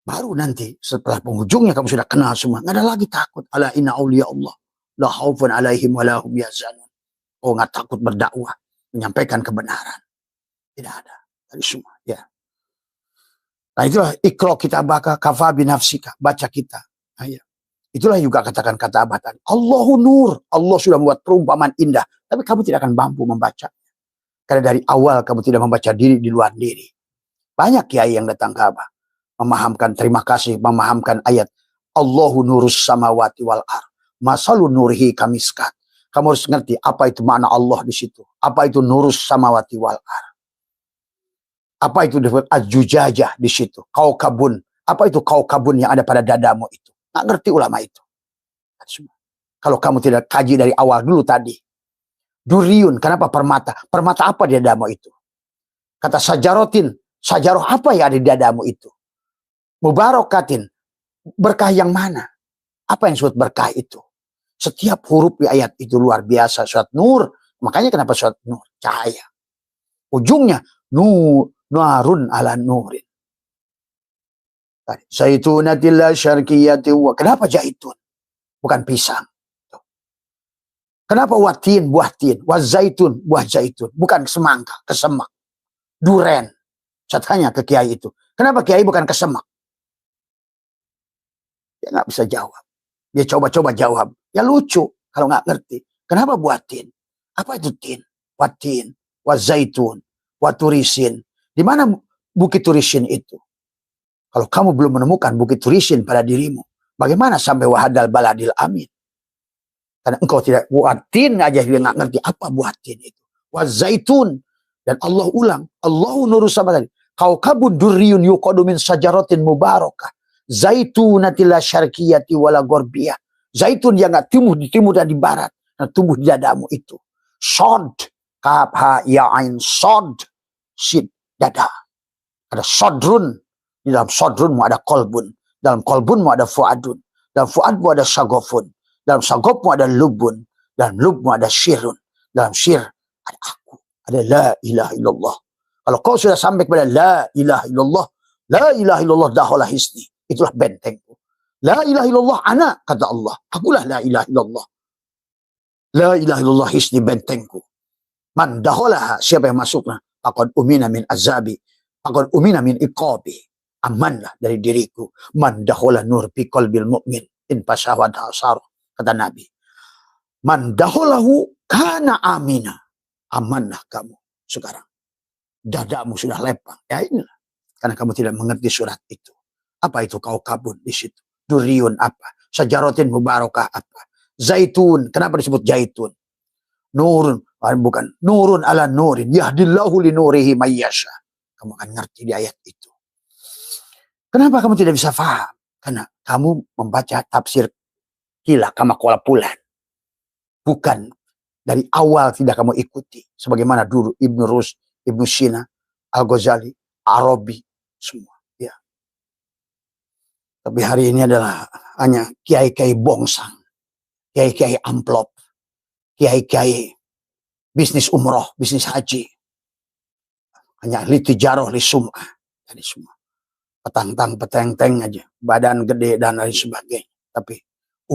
Baru nanti setelah penghujungnya kamu sudah kenal semua, nggak ada lagi takut. Ala inna awliya Allah la khaufun alaihim wa lahum yahzanun. Oh, nggak takut berdakwah, menyampaikan kebenaran. Tidak ada. Tadi semua, ya. Nah, itulah ikro kita baka kafa binafsika, baca kita. Nah, ya. Itulah juga katakan kata Abah tadi. Allahu nur, Allah sudah membuat perumpamaan indah, tapi kamu tidak akan mampu membaca. Karena dari awal kamu tidak membaca diri di luar diri. Banyak kiai yang datang ke Abah. Memahamkan terima kasih. Memahamkan ayat. Allahu nurus samawati wal ar. Masalu nurihi kamiskat. Kamu harus ngerti apa itu makna Allah di situ. Apa itu nurus samawati wal ar. Apa itu disebut az-zujajah di situ. Kaukabun. Apa itu kaukabun yang ada pada dadamu itu. Nggak ngerti ulama itu. Kalau kamu tidak kaji dari awal dulu tadi. Duriyun. Kenapa permata? Permata apa di dadamu itu? Kata sajarotin. Sajaroh apa yang ada di dadamu itu? Mubarakatin. Berkah yang mana? Apa yang disebut berkah itu? Setiap huruf di ayat itu luar biasa. Surat Nur. Makanya kenapa surat Nur? Cahaya. Ujungnya. Nurun ala nurin. Zaitunatilla syarqiyati wa. Kenapa zaitun? Bukan pisang. Kenapa watin? Buah tin. Wazaitun. Buah zaitun. Bukan semangka. Kesemak. Duren. Saya tanya ke kiai itu, kenapa kiai bukan kesemak? Dia nggak bisa jawab. Dia coba-coba jawab. Ya lucu kalau nggak ngerti. Kenapa buatin? Apa itu tin? Watin, wazaitun, waturisin. Di mana bukit turisin itu? Kalau kamu belum menemukan bukit turisin pada dirimu, bagaimana sampai wahadal baladil amin? Karena engkau tidak buatin aja dia nggak ngerti apa buatin itu. Wazaitun. Dan Allah ulang. Allahu nurus sama tadi. Kaukabun durriyun yuqadu min sajaratin mubarakah. Zaitunatilla syarqiyati wala gorbiyah. Zaitun yang nggak tumbuh di timur dan di barat. Yang tumbuh di dadamu itu. Sod. Kaf ha ya ain sod. Sid. Dada. Ada sodrun. Di dalam sodrunmu ada kolbun. Dalam kolbunmu ada fuadun. Dalam fuadmu ada sagofun. Dalam sagofmu ada lubun. Dalam lubmu ada syirun. Dalam syir ada aku. Ada la ilaha illallah. Kalau kau sudah sampai kepada la ilaha illallah, la ilaha illallah daholah hisni. Itulah bentengku. La ilaha illallah ana, kata Allah. Akulah la ilaha illallah. La ilaha illallah hisni bentengku. Man daholah, siapa yang masuknya? Faqad umina min azabi. Faqad umina min iqabi. Amanlah dari diriku. Man daholah nur fi qalbil mu'min. In pasahwad asar. Kata Nabi. Man daholahu kana amina. Amanlah kamu sekarang. dadamu sudah lepang. Ya inilah. Karena kamu tidak mengerti surat itu. Apa itu kau kabut di situ? Duriun apa? Sajarotin mubarakah apa? Zaitun. Kenapa disebut zaitun? Nurun. Bukan. Nurun ala nurin. Yahdillahu li nurihi mayyasha. Kamu akan ngerti di ayat itu. Kenapa kamu tidak bisa faham? Karena kamu membaca tafsir kila kama kola pulan. Bukan dari awal tidak kamu ikuti. Sebagaimana dulu Ibnu Rus, Ibnu Sina, Al-Ghazali, Arabi, semua. Ya. Tapi hari ini adalah hanya kiai-kiai bongsang, kiai-kiai amplop, kiai-kiai bisnis umroh, bisnis haji. Hanya litijaroh, lisum'ah. Jadi semua. Petang-tang, peteng-teng aja. Badan gede dan lain sebagainya. Tapi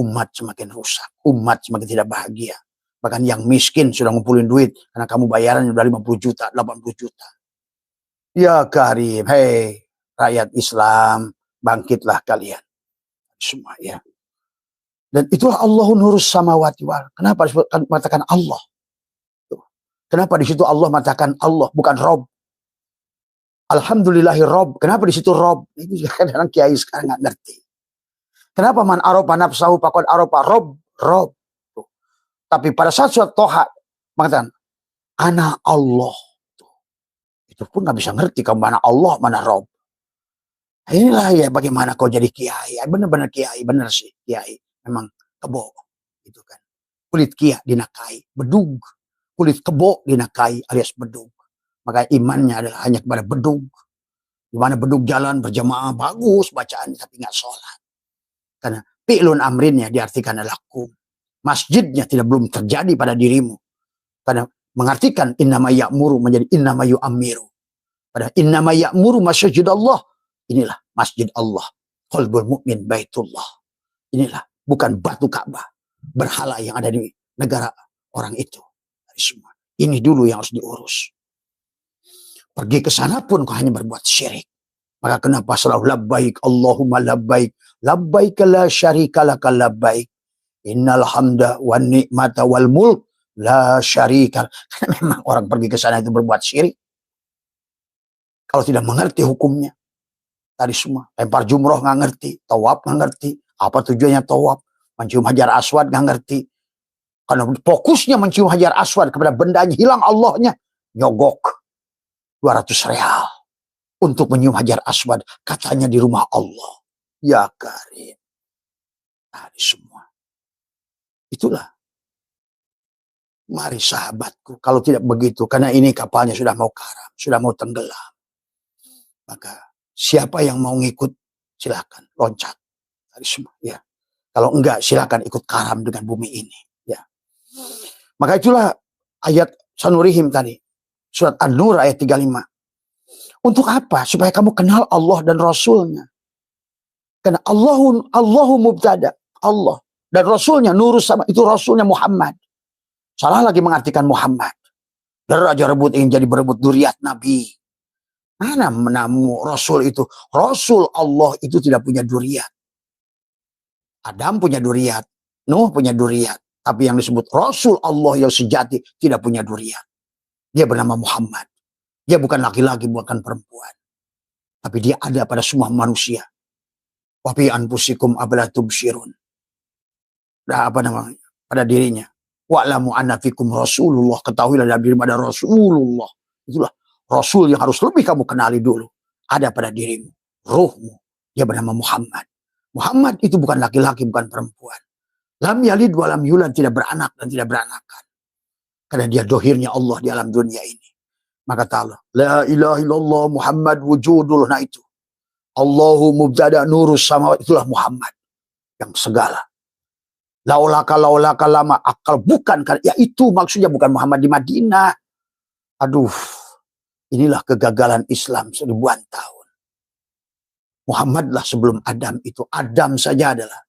umat semakin rusak. Umat semakin tidak bahagia. Bahkan yang miskin sudah ngumpulin duit. Karena kamu bayaran udah 50 juta, 80 juta. Ya Karim, hei rakyat Islam, bangkitlah kalian. Semua ya. Dan itulah Allah nurus samawati wal. Kenapa disebut mengatakan Allah? Kenapa di situ Allah mengatakan Allah, bukan Rob? Alhamdulillahi Rob. Kenapa di situ Rob? Itu kadang-kadang kiai sekarang nggak ngerti. Kenapa man aropa nafsahu pakon aropa Rob? Rob. Tapi pada saat surat Toha mengatakan ana Allah. Itu pun nggak bisa ngerti kamu mana Allah, mana Rob. Inilah ya bagaimana kau jadi kiai. Benar-benar kiai, benar sih kiai. Memang kebo. Gitu kan. Kulit kia dinakai, bedug. Kulit kebo dinakai alias bedug. Maka imannya adalah hanya kepada bedug. Di mana bedug jalan berjamaah bagus bacaannya tapi nggak sholat. Karena fi'lun amrinnya diartikan adalah kum. Masjidnya tidak belum terjadi pada dirimu. Karena mengartikan innama ya'muru menjadi innama yu'ammiru. Pada innama ya'muru masjid Allah. Inilah masjid Allah. Qalbul mu'min baitullah. Inilah bukan batu Ka'bah. Berhala yang ada di negara orang itu. Semua. Ini dulu yang harus diurus. Pergi ke sana pun kau hanya berbuat syirik. Maka kenapa selalu labbaik Allahumma labbaik. Labbaik la syarika laka labbaik. Innal hamda wan ni'mata wal mulk la syarika. Karena memang orang pergi ke sana itu berbuat syirik. Kalau tidak mengerti hukumnya. Tadi semua. Lempar jumroh nggak ngerti. Tawaf nggak ngerti. Apa tujuannya tawaf. Mencium hajar aswad nggak ngerti. Karena fokusnya mencium hajar aswad kepada bendanya. Hilang Allahnya. Nyogok. 200 real untuk menyium hajar aswad, katanya di rumah Allah. Ya Karim. Tadi semua. Itulah. Mari sahabatku, kalau tidak begitu, karena ini kapalnya sudah mau karam, sudah mau tenggelam. Maka siapa yang mau ngikut, silakan loncat. Tadi semua. Ya. Kalau enggak, silakan ikut karam dengan bumi ini. Ya. Maka itulah ayat Sanurihim tadi. Surat An-Nur ayat 35. Untuk apa? Supaya kamu kenal Allah dan Rasulnya. Karena Allahu mubtada. Allah. Dan Rasulnya nurus sama. Itu Rasulnya Muhammad. Salah lagi mengartikan Muhammad. Dan Raja Rebut ingin jadi berebut duriat Nabi. Mana menamu Rasul itu? Rasul Allah itu tidak punya duriat. Adam punya duriat. Nuh punya duriat. Tapi yang disebut Rasul Allah yang sejati tidak punya duriat. Dia bernama Muhammad. Dia bukan laki-laki, bukan perempuan. Tapi dia ada pada semua manusia. Wa fi anfusikum afala tubsirun. Nah, apa namanya? Pada dirinya. Wa'lamu anna fikum Rasulullah. Ketahuilah dalam diri ada Rasulullah. Itulah Rasul yang harus lebih kamu kenali dulu. Ada pada dirimu. Ruhmu. Dia bernama Muhammad. Muhammad itu bukan laki-laki, bukan perempuan. Lam yalid wa lam yulad, tidak beranak dan tidak beranakan. Karena dia dohirnya Allah di alam dunia ini. Maka ta'ala. La ilaha illallah Muhammad wujudul. Nah itu. Allahu mubtada nurus samawat. Itulah Muhammad. Yang segala. Laulaka lama akal. Bukan. Ya itu maksudnya bukan Muhammad di Madinah. Aduh. Inilah kegagalan Islam seribuan tahun. Muhammadlah sebelum Adam itu. Adam saja adalah.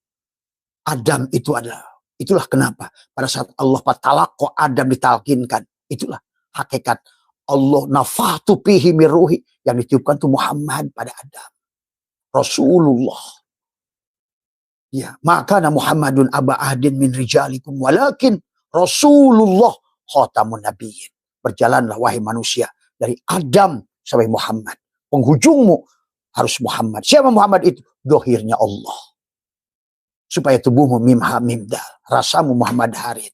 Adam itu adalah. Itulah kenapa pada saat Allah talaqqa Adam ditalkinkan, itulah hakikat Allah nafahtu fihi min ruhi, yang ditiupkan itu Muhammad pada Adam. Rasulullah. Ya, maka Muhammadun aba ahdin min rijalikum walakin Rasulullah khatamun nabiyyin. Berjalanlah wahai manusia Dari Adam sampai Muhammad. Penghujungmu harus Muhammad. Siapa Muhammad itu? Dohirnya Allah. Supaya tubuhmu mimha mimdal. Rasamu Muhammad Harid.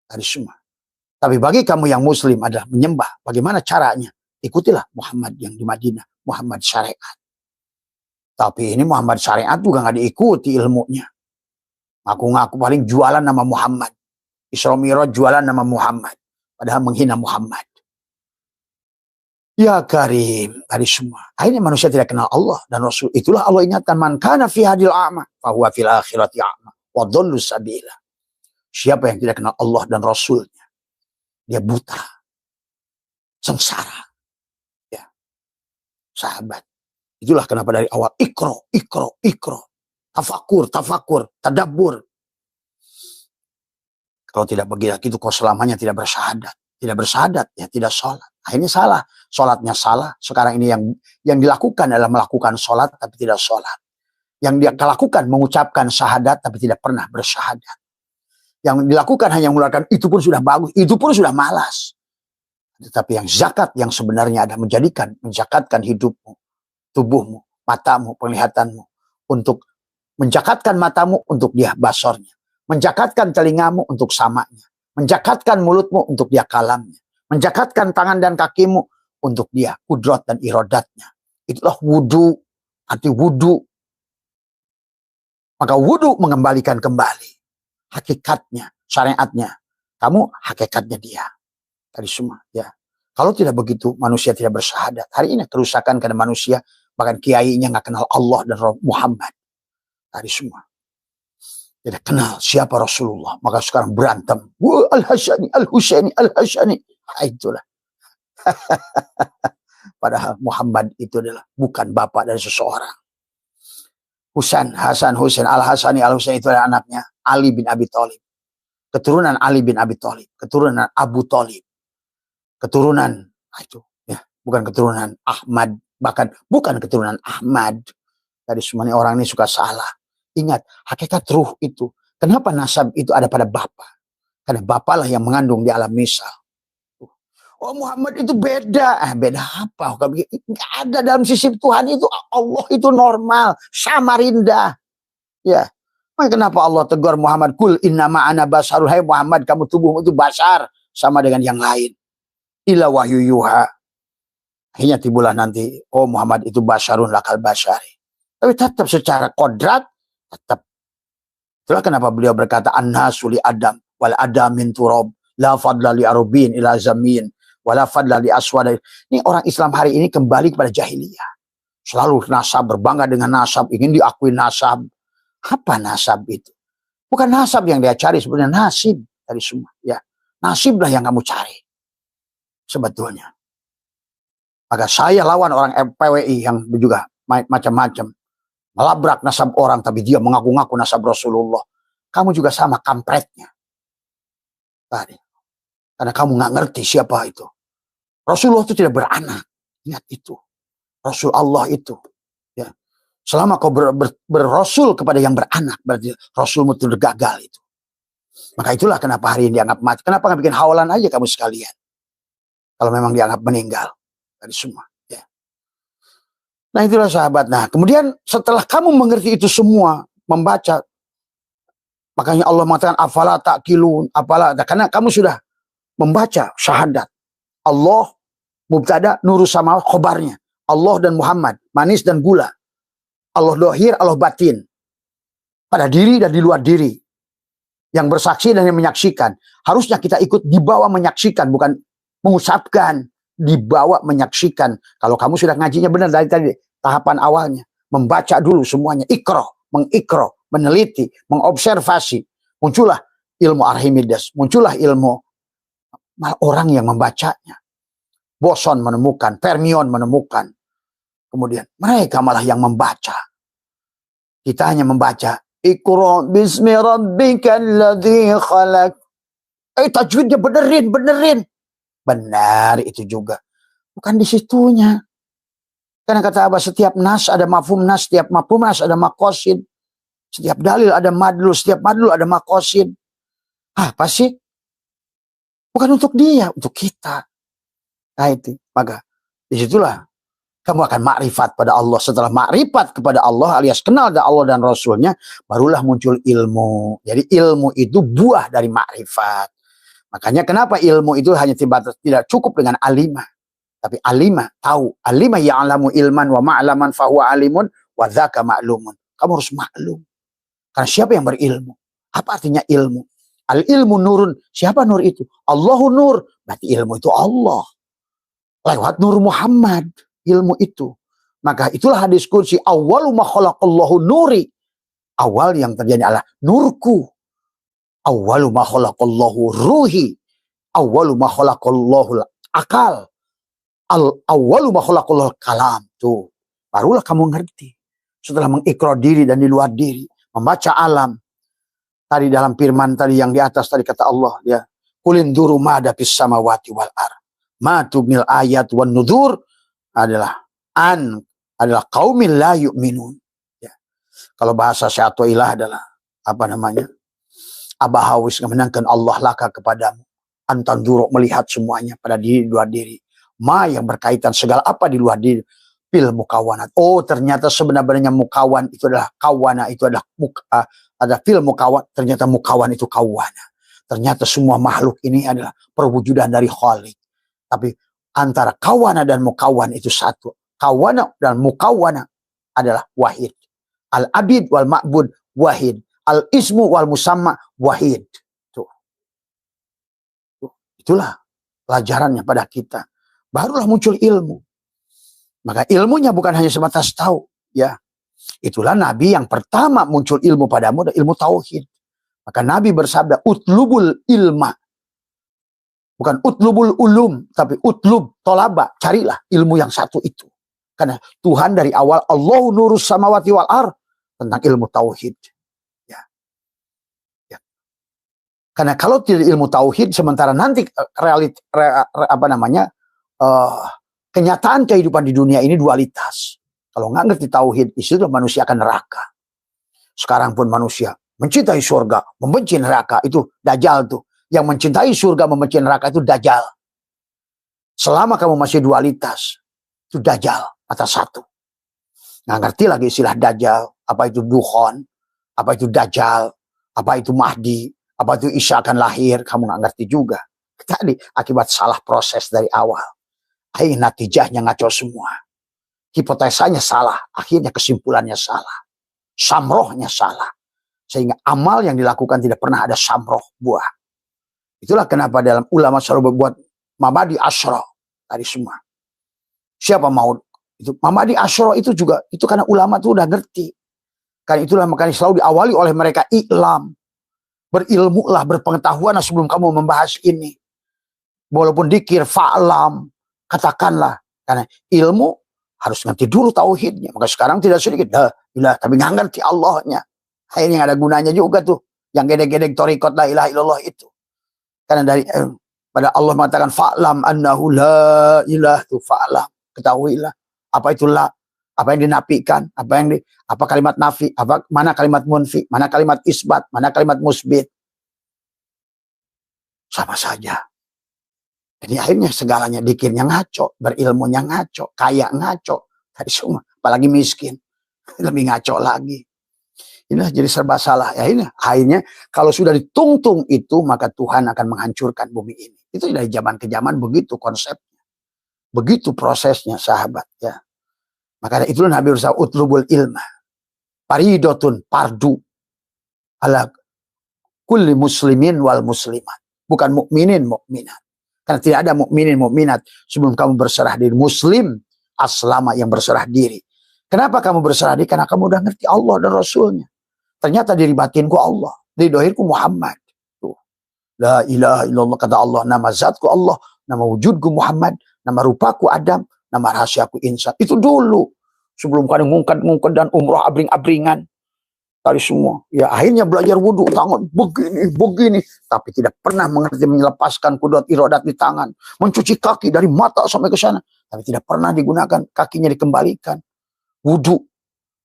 Dari semua. Tapi bagi kamu yang muslim adalah menyembah. Bagaimana caranya? Ikutilah Muhammad yang di Madinah. Muhammad syariat. Tapi ini Muhammad syariat juga nggak diikuti ilmunya. Ngaku-ngaku paling jualan nama Muhammad. Isra Mi'raj jualan nama Muhammad. Padahal menghina Muhammad. Ya Karim, dari semua. Akhirnya manusia tidak kenal Allah dan Rasul. Itulah Allah ingatkan, man kana fi hadil a'ma, fahuwa fil akhirati a'ma, wa dhallu sabila. Siapa yang tidak kenal Allah dan Rasulnya, dia buta, sengsara. Ya, sahabat. Itulah kenapa dari awal ikro. Tafakur, tadabbur. Kalau tidak begitu, kau selamanya tidak bersyahadat. Tidak bersyahadat, ya tidak sholat. Akhirnya salah. Sholatnya salah. Sekarang ini yang dilakukan adalah melakukan sholat, tapi tidak sholat. Yang dia lakukan mengucapkan syahadat, tapi tidak pernah bersyahadat. Yang dilakukan hanya mengeluarkan, itu pun sudah bagus. Itu pun sudah malas. Tetapi yang zakat yang sebenarnya ada menjakatkan hidupmu, tubuhmu, matamu, penglihatanmu. Untuk menjakatkan matamu untuk dia basornya. Menjakatkan telingamu untuk samanya. Menjakatkan mulutmu untuk dia kalamnya. Menjakatkan tangan dan kakimu untuk dia kudrat dan irodatnya. Itulah wudu. Arti wudu. Maka wudu mengembalikan kembali hakikatnya, syariatnya. Kamu hakikatnya dia. Tadi semua. Ya. Kalau tidak begitu, manusia tidak bersyahadat. Hari ini kerusakan karena manusia, bahkan kiainya nggak kenal Allah dan Muhammad. Tadi semua. Tidak kenal siapa Rasulullah. Maka sekarang berantem. Al-Hasyani, Al-Husaini, Al-Hasyani. Itulah. Padahal Muhammad itu adalah bukan bapak dari seseorang. Hasan, Husain, Al-Hasyani, Al-Husaini itu adalah anaknya Ali bin Abi Thalib. Keturunan Ali bin Abi Thalib. Keturunan Abu Thalib. Keturunan, itu. Ya, bukan keturunan Ahmad. Bahkan bukan keturunan Ahmad. Tadi semuanya orang ini suka salah. Ingat, hakikat ruh itu. Kenapa nasab itu ada pada Bapa? Karena Bapa lah yang mengandung di alam misal. Oh Muhammad itu beda. Beda apa? Nggak ada dalam sisi Tuhan itu. Allah itu normal. Samarinda. Ya. Kenapa Allah tegur Muhammad? Kul innama ana basarul. Hai Muhammad, kamu tubuhmu itu basar. Sama dengan yang lain. Ila wahyu yuha. Akhirnya timbullah nanti. Oh Muhammad itu basarun lakal basari. Tapi tetap secara kodrat. Tetap. Itulah kenapa beliau berkata an-nasu li Adam wal Adam min turab la fadla li arubin ila zamin wala fadla li aswad. Ini orang Islam hari ini kembali kepada jahiliyah. Selalu nasab, berbangga dengan nasab, ingin diakui nasab. Apa nasab itu? Bukan nasab yang dia cari, sebenarnya nasib dari semua, ya. Nasiblah yang kamu cari. Sebetulnya. Maka saya lawan orang PWI yang juga macam-macam. Melabrak nasab orang, tapi dia mengaku-ngaku nasab Rasulullah. Kamu juga sama kampretnya. Tadi. Karena kamu nggak ngerti siapa itu. Rasulullah itu tidak beranak. Lihat itu. Rasul Allah itu. Ya. Selama kau berrasul kepada yang beranak, berarti Rasulmu itu gagal itu. Maka itulah kenapa hari ini dianggap mati. Kenapa nggak bikin hawalan aja kamu sekalian? Kalau memang dianggap meninggal. Dari semua. Nah itulah sahabat. Nah kemudian setelah kamu mengerti itu semua, membaca, makanya Allah mengatakan afala ta'qilun, karena kamu sudah membaca syahadat. Allah mubtada, nurus sama khobarnya. Allah dan Muhammad, manis dan gula. Allah dohir, Allah batin. Pada diri dan di luar diri. Yang bersaksi dan yang menyaksikan. Harusnya kita ikut dibawa menyaksikan, bukan mengucapkan. Dibawa menyaksikan. Kalau kamu sudah ngajinya benar dari tadi tahapan awalnya, membaca dulu semuanya, mengikro, meneliti, mengobservasi, muncullah ilmu Archimedes, muncullah ilmu orang yang membacanya. Boson menemukan, Fermion menemukan, kemudian mereka malah yang membaca. Kita hanya membaca, Iqra bismi rabbikal ladzi khalaq. Tajwidnya benerin. Benar itu juga. Bukan di situnya. Karena kata Abah, setiap nas ada mafhum nas, setiap mafhum nas ada makosid. Setiap dalil ada madlul, setiap madlul ada makosid. Apa sih? Bukan untuk dia, untuk kita. Nah itu, maka disitulah kamu akan makrifat pada Allah. Setelah makrifat kepada Allah alias kenal dengan Allah dan Rasulnya, barulah muncul ilmu. Jadi ilmu itu buah dari makrifat. Makanya kenapa ilmu itu hanya tidak cukup dengan alimah. Tapi alimah tahu. Alimah ya'lamu ilman wa ma'laman fahuwa alimun wa dzaka ma'lumun. Kamu harus maklum. Karena siapa yang berilmu? Apa artinya ilmu? Al ilmu nurun. Siapa nur itu? Allahu nur. Berarti ilmu itu Allah. Lewat nur Muhammad. Ilmu itu. Maka itulah hadis qudsi. Awwalu ma khalaqallahu nuri. Awal yang terjadi adalah nurku. Awwalu ma khalaqallahu ruhi. Awwalu ma khalaqallahu akal. Awwalu ma khalaqallahu kalam. Tuh. Barulah kamu ngerti. Setelah mengikrar diri dan di luar diri. Membaca alam. Tadi dalam firman tadi yang di atas tadi kata Allah. Ya. Kulinduru ma'ada fis samawati wal ar. Ma tubnil ayat wan nudur. Adalah qaumil la yu'minun. Ya. Kalau bahasa syai'atullah adalah apa namanya? Abahawis menangkan Allah laka kepadamu. Antan duruk melihat semuanya pada diri luar diri. Ma yang berkaitan segala apa di luar diri. Fil mukawanat. Oh ternyata sebenarnya mukawan itu adalah kawana itu adalah ada fil mukawan. Ternyata mukawan itu kawana. Ternyata semua makhluk ini adalah perwujudan dari Khalik. Tapi antara kawana dan mukawan itu satu. Kawana dan mukawana adalah wahid. Al-abid wal ma'bud wahid. Al-ismu wal musamma wahid. Tuh. Itulah pelajarannya pada kita. Barulah muncul ilmu. Maka ilmunya bukan hanya sebatas tahu. Ya. Itulah Nabi yang pertama muncul ilmu padamu, ilmu tauhid. Maka Nabi bersabda, utlubul ilma. Bukan utlubul ulum, tapi utlub, tolaba, carilah ilmu yang satu itu. Karena Tuhan dari awal, Allahu nurus samawati wal ar, tentang ilmu tauhid. Ya. Ya. Karena kalau tidak ilmu tauhid, sementara nanti kenyataan kehidupan di dunia ini dualitas. Kalau nggak ngerti tauhid, disitu manusia akan neraka. Sekarang pun manusia mencintai surga, membenci neraka, itu dajjal tuh. Yang mencintai surga, membenci neraka itu dajjal. Selama kamu masih dualitas, itu dajjal, mata satu. Nggak ngerti lagi istilah dajjal, apa itu dukhon, apa itu dajjal, apa itu mahdi, apa itu Isa akan lahir, kamu nggak ngerti juga. Tadi akibat salah proses dari awal. Akhirnya natijahnya ngaco semua. Hipotesanya salah, akhirnya kesimpulannya salah. Samrohnya salah. Sehingga amal yang dilakukan tidak pernah ada samroh buah. Itulah kenapa dalam ulama selalu berbuat mabadi asyra tadi semua. Siapa mau itu mabadi asyra itu juga itu karena ulama itu udah ngerti. Karena itulah makanya selalu diawali oleh mereka iklam. Berilmulah, berpengetahuan sebelum kamu membahas ini. Walaupun dikir fa'lam, katakanlah. Karena ilmu harus ngerti dulu tauhidnya. Maka sekarang tidak sedikit. Tapi nggak ngerti Allahnya. Akhirnya ada gunanya juga tuh. Yang gedeg-gedeg torikot la ilaha illallah itu. Karena dari pada Allah mengatakan fa'lam annahu la ilaha tu fa'lam. Ketahuilah apa itu la, apa yang dinafikan, apa kalimat nafi, mana kalimat munfi, mana kalimat isbat, mana kalimat musbit. Sama saja. Jadi akhirnya segalanya dikirnya ngaco, berilmunya ngaco, kaya ngaco, tadi semua, apalagi miskin, lebih ngaco lagi. Inilah jadi serba salah. Ya ini akhirnya kalau sudah ditungtung itu maka Tuhan akan menghancurkan bumi ini. Itu dari zaman ke zaman begitu konsepnya. Begitu prosesnya sahabat ya. Maka itulah Nabi bersabda utlubul ilma. Faridotun pardu ala kulli muslimin wal muslimat. Bukan mukminin mukminat. Karena tidak ada mukminin mukminat sebelum kamu berserah diri. Muslim aslama yang berserah diri. Kenapa kamu berserah diri? Karena kamu udah ngerti Allah dan Rasulnya. Ternyata diri batinku Allah. Diri dohirku Muhammad. Tuh. La ilaha illallah kata Allah. Nama zatku Allah. Nama wujudku Muhammad. Nama rupaku Adam. Nama rahasiaku insan. Itu dulu. Sebelum kalian ngungkad dan umroh abring-abringan. Tadi semua. Ya akhirnya belajar wudhu. Tangan begini. Tapi tidak pernah mengerti melepaskan kudrat iradat di tangan. Mencuci kaki dari mata sampai ke sana. Tapi tidak pernah digunakan. Kakinya dikembalikan. Wudhu.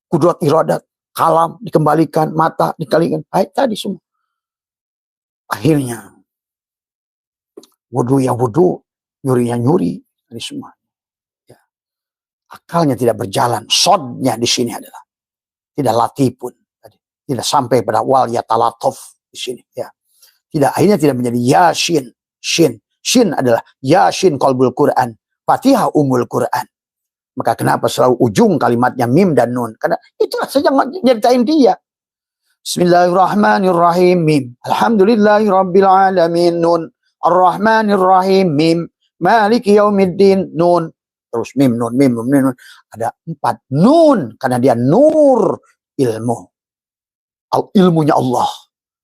Kudrat iradat. Kalam dikembalikan, mata dikembalikan. Baik tadi semua. Akhirnya wudhu ya wudhu, nyuri ya nyuri. Ini semua. Ya. Akalnya tidak berjalan. Sodnya di sini adalah tidak latifun. Tidak sampai pada wal yatalatof di sini. Ya. Akhirnya tidak menjadi yasin. Shin adalah yasin qalbul Quran. Fatihah umul Quran. Maka kenapa selalu ujung kalimatnya mim dan nun? Karena itulah saja nyeritain dia. Bismillahirrahmanirrahim. Mim. Alhamdulillahirabbil alamin. Nun. Ar-Rahmanirrahim. Mim. Maliki yaumiddin. Nun. Terus mim, nun, mim, nun. Ada 4 nun. Karena dia nur ilmu. Ilmunya Allah.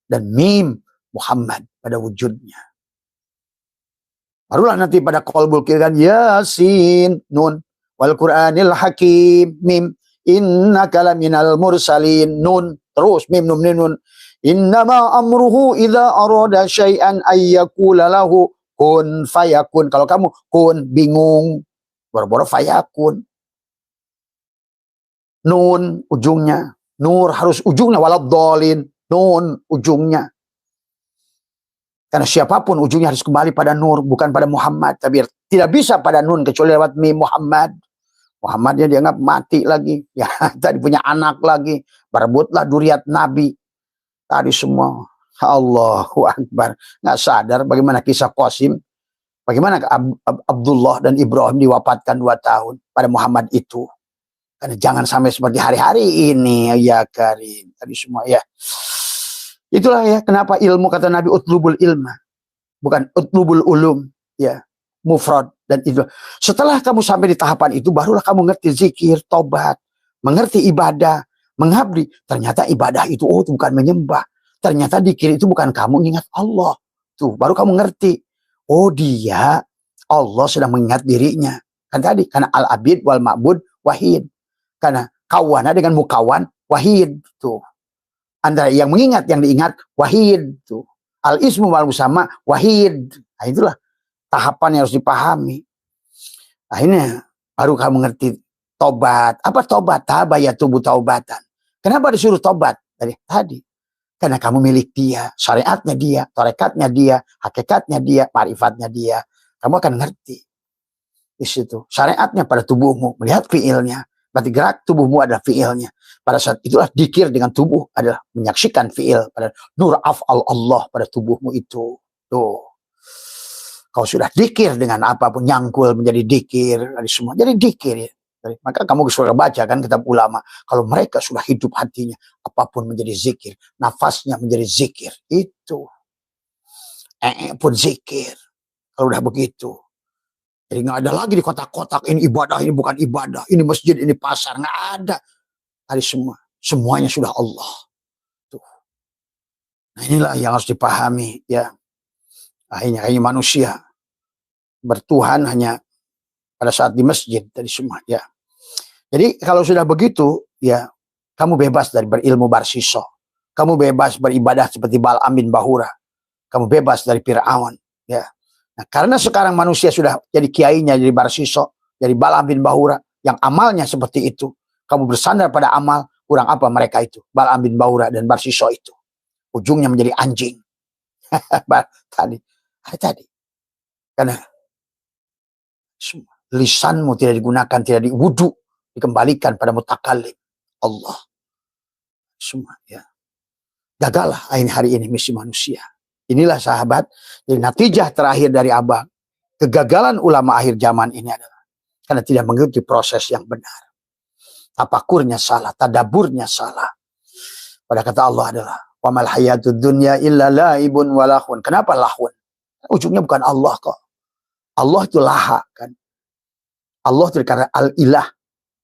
Dan mim Muhammad pada wujudnya. Barulah nanti pada qalbul Quran yasin nun. Wal Qur'anil Hakim mim innaka laminal mursalin nun terus mim nun mim nun innama amruhu idza arada syai'an ayyakula lahu kun fayakun. Kalau kamu kun bingung boro-boro fayakun. Nun ujungnya, nur harus ujungnya waladhdallin nun ujungnya. Karena siapapun ujungnya harus kembali pada nur, bukan pada Muhammad. Tapi tidak bisa pada nun kecuali lewat mim Muhammad. Muhammadnya dianggap mati lagi. Ya, tadi punya anak lagi. Berebutlah duriat Nabi. Tadi semua. Allahu Akbar. Nggak sadar bagaimana kisah Qasim. Bagaimana Abdullah dan Ibrahim diwafatkan 2 tahun pada Muhammad itu. Karena jangan sampai seperti hari-hari ini. Ya Karim. Tadi semua ya. Itulah ya kenapa ilmu kata Nabi utlubul ilma. Bukan utlubul ulum. Ya. Mufrad dan itu. Setelah kamu sampai di tahapan itu barulah kamu ngerti zikir, tobat, mengerti ibadah, mengabdi. Ternyata ibadah itu itu bukan menyembah. Ternyata zikir itu bukan kamu ingat Allah. Tuh, baru kamu ngerti. Oh, dia Allah sedang mengingat dirinya. Kan tadi karena al-abid wal ma'bud wahid. Karena kawana dengan mukawan wahid tuh. Antara yang mengingat yang diingat wahid tuh. Al-ismu wal musama wahid. Nah, itulah tahapan yang harus dipahami. Akhirnya baru kamu mengerti tobat. Apa tobat? Tabaya tubuh taubatan. Kenapa disuruh tobat? Dari tadi. Karena kamu milik dia. Syariatnya dia. Tarekatnya dia. Hakikatnya dia. Ma'rifatnya dia. Kamu akan ngerti. Di situ. Syariatnya pada tubuhmu. Melihat fiilnya. Berarti gerak tubuhmu adalah fiilnya. Pada saat itulah dikir dengan tubuh adalah menyaksikan fiil. Pada nur af'al Allah pada tubuhmu itu. Tuh. Kau sudah dikir dengan apapun, nyangkul menjadi dikir, dari semua jadi dikir ya. Maka kamu sudah baca kan kitab ulama, kalau mereka sudah hidup hatinya, apapun menjadi zikir, nafasnya menjadi zikir, itu pun zikir. Kalau udah begitu, jadi nggak ada lagi di kotak-kotak ini ibadah, ini bukan ibadah, ini masjid, ini pasar, nggak ada. Ada semua, semuanya sudah Allah. Tuh. Nah inilah yang harus dipahami ya. Akhirnya manusia bertuhan hanya pada saat di masjid tadi semua ya. Jadi kalau sudah begitu ya kamu bebas dari berilmu barsiso. Kamu bebas beribadah seperti Bal'am bin Bahura. Kamu bebas dari Fir'aun ya. Nah, karena sekarang manusia sudah jadi kiainya, jadi barsiso, jadi Bal'am bin Bahura yang amalnya seperti itu. Kamu bersandar pada amal, kurang apa mereka itu? Bal'am bin Bahura dan barsiso itu. Ujungnya menjadi anjing. Tadi. Karena lisanmu tidak digunakan, tidak diwudu, dikembalikan pada mutakalim Allah. Semua ya. Gagallah hari ini misi manusia. Inilah sahabat, jadi natijah terakhir dari abang. Kegagalan ulama akhir zaman ini adalah karena tidak mengikuti proses yang benar. Tapakurnya salah, tadaburnya salah. Pada kata Allah adalah wa mal hayatud dunya illa laibun wa lahun. Kenapa lahun? Ujungnya bukan Allah kok. Allah itu laha kan. Allah dari kata al-ilah,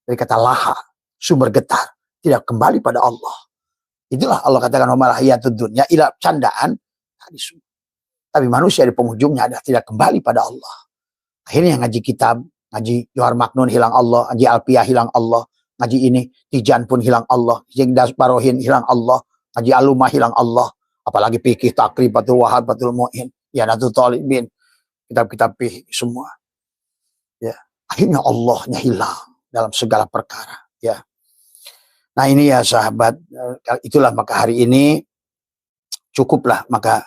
dari kata laha, sumber getar, tidak kembali pada Allah. Itulah Allah katakan wa mal hayatud dunya illa candaan. Tapi manusia di penghujungnya adalah tidak kembali pada Allah. Akhirnya ngaji kitab, ngaji Johar Maknun hilang Allah, ngaji Alpiyah hilang Allah, ngaji ini Tijan pun hilang Allah, Jengdas Barohin hilang Allah, ngaji Alumah hilang Allah, apalagi fikih takrib, Batul Wahab, Batul Mu'in, ya Natul Talibin, kitab-kitab fikih semua. Ya, akhirnya Allahnya hilang dalam segala perkara. Ya, nah ini ya sahabat, itulah maka hari ini cukuplah, maka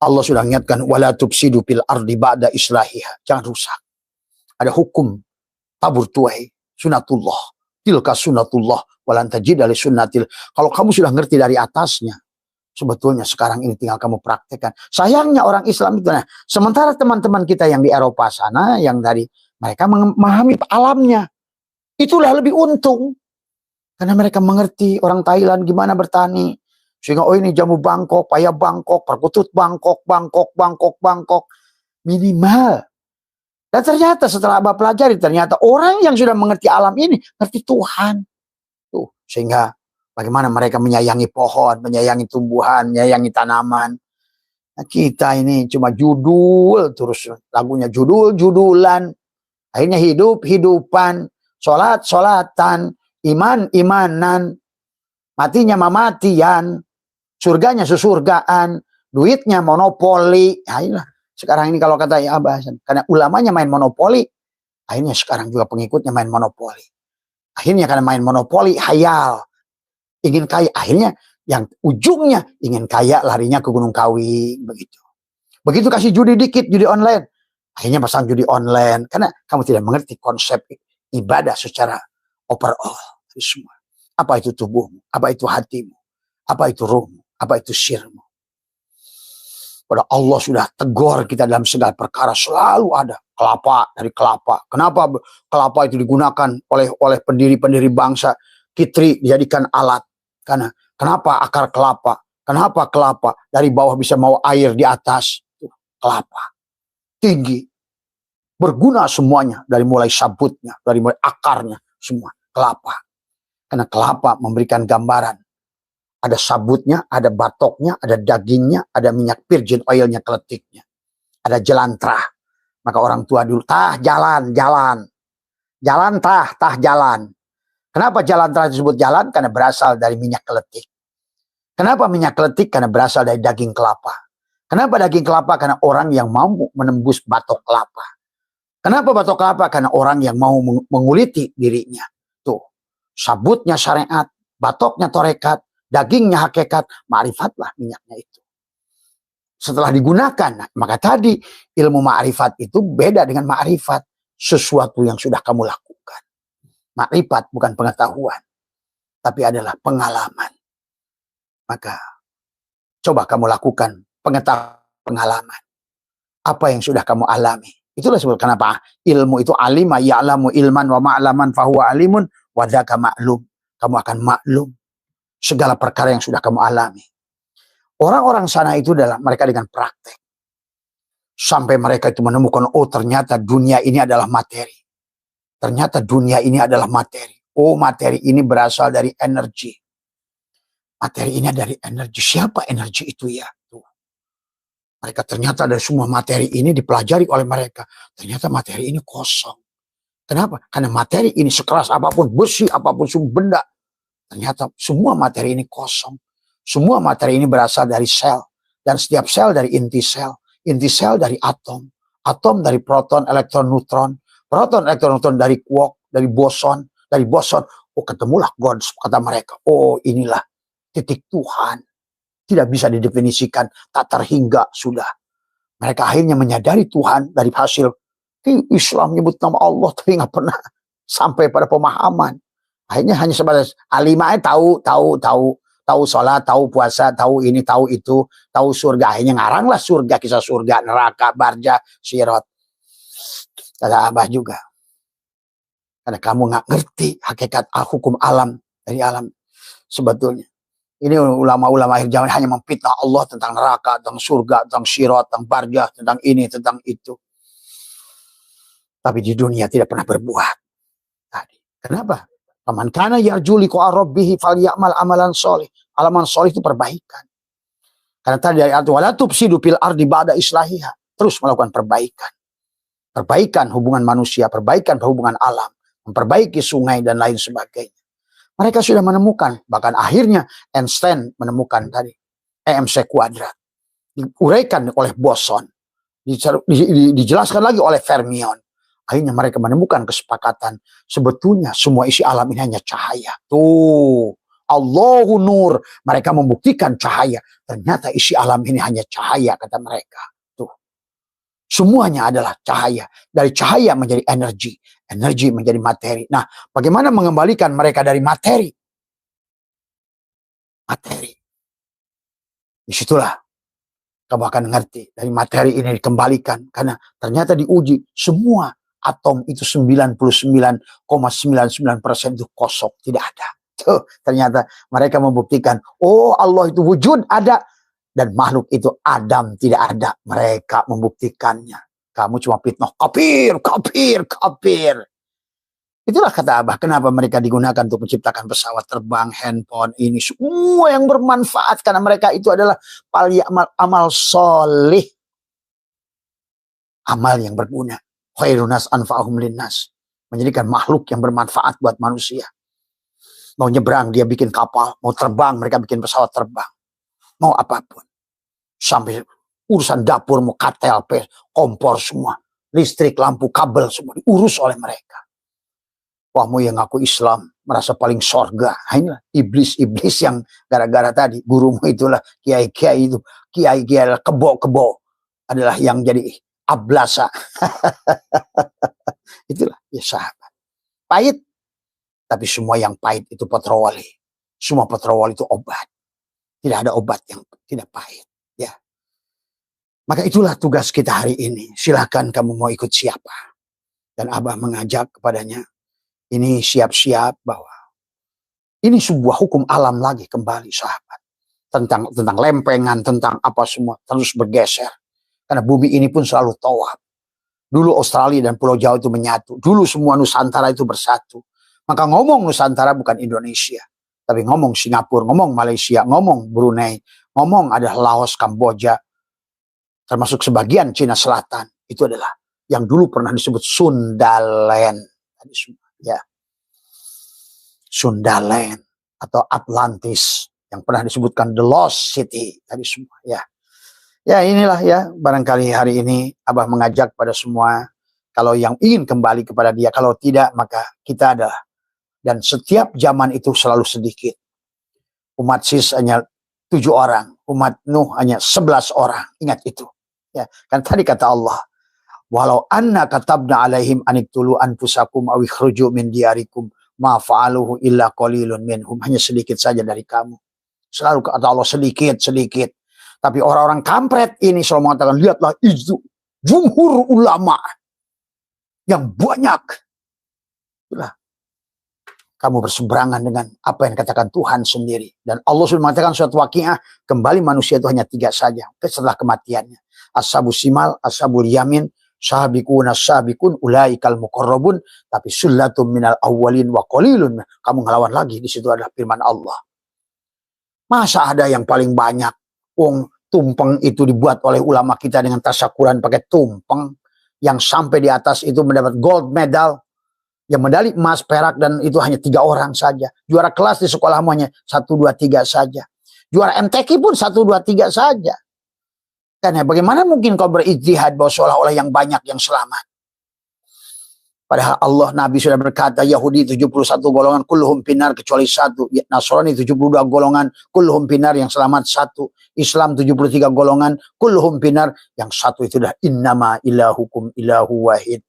Allah sudah ingatkan wala tufsidu fil ardi ba'da islahiha, jangan rusak. Ada hukum tabur tuai, sunatullah. Tilka sunatullah, walan tajida li sunnatil. Kalau kamu sudah ngerti dari atasnya, sebetulnya sekarang ini tinggal kamu praktekkan. Sayangnya orang Islam itu, nah, sementara teman-teman kita yang di Eropa sana, yang dari mereka memahami alamnya, itulah lebih untung. Karena mereka mengerti orang Thailand gimana bertani. Sehingga oh ini jamu Bangkok, paya Bangkok, perkutut Bangkok, Bangkok. Minimal. Dan ternyata setelah Abah pelajari, ternyata orang yang sudah mengerti alam ini, ngerti Tuhan. Tuh, sehingga bagaimana mereka menyayangi pohon, menyayangi tumbuhan, menyayangi tanaman. Nah, kita ini cuma judul, terus lagunya judul-judulan. Akhirnya hidup-hidupan, sholat-sholatan, iman-imanan, matinya mamatian, surganya susurgaan, duitnya monopoli. Ayolah. Sekarang ini kalau kata ya Abah, karena ulamanya main monopoli, akhirnya sekarang juga pengikutnya main monopoli. Akhirnya karena main monopoli, hayal. Ingin kaya, akhirnya yang ujungnya ingin kaya larinya ke Gunung Kawi. Begitu kasih judi dikit, judi online. Akhirnya pasang judi online. Karena kamu tidak mengerti konsep ibadah secara overall. Semua. Apa itu tubuhmu, apa itu hatimu, apa itu ruhmu, apa itu sirmu. Pada Allah sudah tegur kita dalam segala perkara, selalu ada kelapa dari kelapa. Kenapa kelapa itu digunakan oleh pendiri-pendiri bangsa Kitri dijadikan alat? Karena kenapa akar kelapa? Kenapa kelapa dari bawah bisa mau air di atas? Kelapa tinggi, berguna semuanya, dari mulai sabutnya, dari mulai akarnya, semua kelapa. Karena kelapa memberikan gambaran. Ada sabutnya, ada batoknya, ada dagingnya, ada minyak virgin oilnya, keletiknya. Ada jelantrah. Maka orang tua dulu, jalan. Jalan jalan. Kenapa jelantrah disebut jalan? Karena berasal dari minyak keletik. Kenapa minyak keletik? Karena berasal dari daging kelapa. Kenapa daging kelapa? Karena orang yang mampu menembus batok kelapa. Kenapa batok kelapa? Karena orang yang mau menguliti dirinya. Tuh, sabutnya syariat, batoknya torekat, dagingnya hakikat, ma'rifatlah minyaknya itu. Setelah digunakan, maka tadi ilmu ma'rifat itu beda dengan ma'rifat. Sesuatu yang sudah kamu lakukan. Ma'rifat bukan pengetahuan, tapi adalah pengalaman. Maka coba kamu lakukan pengalaman. Apa yang sudah kamu alami. Itulah sebab kenapa ilmu itu alima ya'lamu ilman wa ma'laman fahuwa alimun wa dzaka ma'lum. Kamu akan maklum segala perkara yang sudah kamu alami. Orang-orang sana itu adalah mereka dengan praktek. Sampai mereka itu menemukan, oh ternyata dunia ini adalah materi. Ternyata dunia ini adalah materi. Oh materi ini berasal dari energi. Materi ini dari energi. Siapa energi itu ya? Tuh. Mereka ternyata dari semua materi ini dipelajari oleh mereka. Ternyata materi ini kosong. Kenapa? Karena materi ini sekeras apapun, besi apapun, benda. Ternyata semua materi ini kosong. Semua materi ini berasal dari sel. Dan setiap sel dari inti sel. Inti sel dari atom. Atom dari proton, elektron, neutron. Proton, elektron, neutron dari quark, dari boson. Dari boson, oh ketemulah God, kata mereka. Oh inilah titik Tuhan. Tidak bisa didefinisikan, tak terhingga sudah. Mereka akhirnya menyadari Tuhan dari hasil. Islam menyebut nama Allah, tapi nggak pernah sampai pada pemahaman. Akhirnya hanya sebatas alimah tahu sholat, tahu puasa, tahu ini, tahu itu, tahu surga. Akhirnya ngaranglah surga, kisah surga, neraka, barja, sirat. Kata Abah juga. Karena kamu nggak ngerti hakikat hukum alam dari alam sebetulnya. Ini ulama-ulama akhir zaman hanya memfitnah Allah tentang neraka, tentang surga, tentang sirat, tentang barja, tentang ini, tentang itu. Tapi di dunia tidak pernah berbuat. Tadi. Kenapa? Faman kana yarju liqa rabbih falyamal amalan sholih. Amalan sholih itu perbaikan. Karena tadi dari ayat wala tufsidu fil ardi ba'da islahiha. Terus melakukan perbaikan. Perbaikan hubungan manusia, perbaikan hubungan alam, memperbaiki sungai dan lain sebagainya. Mereka sudah menemukan, bahkan akhirnya Einstein menemukan tadi EMC kuadrat. Diuraikan oleh boson. Dijelaskan lagi oleh fermion. Akhirnya mereka menemukan kesepakatan. Sebetulnya semua isi alam ini hanya cahaya. Tuh. Allahu nur. Mereka membuktikan cahaya. Ternyata isi alam ini hanya cahaya, kata mereka. Tuh. Semuanya adalah cahaya. Dari cahaya menjadi energi. Energi menjadi materi. Nah, bagaimana mengembalikan mereka dari materi? Materi. Disitulah kamu akan ngerti. Dari materi ini dikembalikan. Karena ternyata diuji. Semua atom itu 99,99% itu kosong. Tidak ada. Tuh, ternyata mereka membuktikan. Oh, Allah itu wujud, ada. Dan makhluk itu Adam tidak ada. Mereka membuktikannya. Kamu cuma fitnah. Kafir, kafir, kafir. Itulah kata Abah. Kenapa mereka digunakan untuk menciptakan pesawat terbang, handphone, ini. Semua yang bermanfaat. Karena mereka itu adalah amal solih. Amal yang berguna. Khairunas anfa'ahum linnas. Menjadikan makhluk yang bermanfaat buat manusia. Mau nyebrang, dia bikin kapal. Mau terbang, mereka bikin pesawat terbang. Mau apapun. Sampai urusan dapur, mau katel, kompor semua. Listrik, lampu, kabel semua diurus oleh mereka. Wahmu yang ngaku Islam, merasa paling sorga. Inilah iblis-iblis yang gara-gara tadi. Gurumu itulah, kiai-kiai itu. Kiai-kiai kebo-kebo adalah yang jadi ablasa. Itulah ya sahabat. Pahit. Tapi semua yang pahit itu petrowali. Semua petrowali itu obat. Tidak ada obat yang tidak pahit. Ya. Maka itulah tugas kita hari ini. Silahkan kamu mau ikut siapa. Dan Abah mengajak kepadanya. Ini siap-siap bahwa ini sebuah hukum alam lagi kembali sahabat. Tentang lempengan, tentang apa semua. Terus bergeser. Karena bumi ini pun selalu tawaf. Dulu Australia dan Pulau Jawa itu menyatu. Dulu semua Nusantara itu bersatu. Maka ngomong Nusantara bukan Indonesia. Tapi ngomong Singapura, ngomong Malaysia, ngomong Brunei, ngomong ada Laos, Kamboja, termasuk sebagian Cina Selatan. Itu adalah yang dulu pernah disebut Sundaland. Ya. Sundaland atau Atlantis yang pernah disebutkan The Lost City tadi semua. Ya. Ya inilah ya, barangkali hari ini Abah mengajak pada semua, kalau yang ingin kembali kepada dia, kalau tidak maka kita adalah. Dan setiap zaman itu selalu sedikit. Umat Sis hanya 7 orang. Umat Nuh hanya 11 orang. Ingat itu. Ya, kan tadi kata Allah. Walau anna katabna alaihim aniktulu anfusakum awi khruju min diarikum ma fa'aluhu illa qalilun minhum. Hanya sedikit saja dari kamu. Selalu kata Allah sedikit. Tapi orang-orang kampret ini selalu mengatakan, lihatlah itu. Jumhur ulama. Yang banyak. Itulah. Kamu berseberangan dengan apa yang dikatakan Tuhan sendiri. Dan Allah sudah mengatakan suatu waqiah, kembali manusia itu hanya 3 saja setelah kematiannya. Ashabul simal, ashabul yamin, sahabikun, ulaikal muqarrabun, tapi sullatum minal awwalin wa qalilun. Kamu ngelawan lagi, di situ adalah firman Allah. Masa ada yang paling banyak? Tumpeng itu dibuat oleh ulama kita dengan tasyakuran pakai tumpeng, yang sampai di atas itu mendapat gold medal. Yang medali emas, perak, dan itu hanya 3 orang saja. Juara kelas di sekolahmu hanya 1, 2, 3 saja. Juara MTQ pun 1, 2, 3 saja. Karena bagaimana mungkin kau berijtihad bahwa seolah-olah yang banyak yang selamat? Padahal Allah, Nabi sudah berkata, Yahudi 71 golongan, kulluhum pinar kecuali 1. Nasrani 72 golongan, kulluhum pinar yang selamat 1. Islam 73 golongan, kulluhum pinar yang 1 itu dah innama ilahukum ilahu wahid.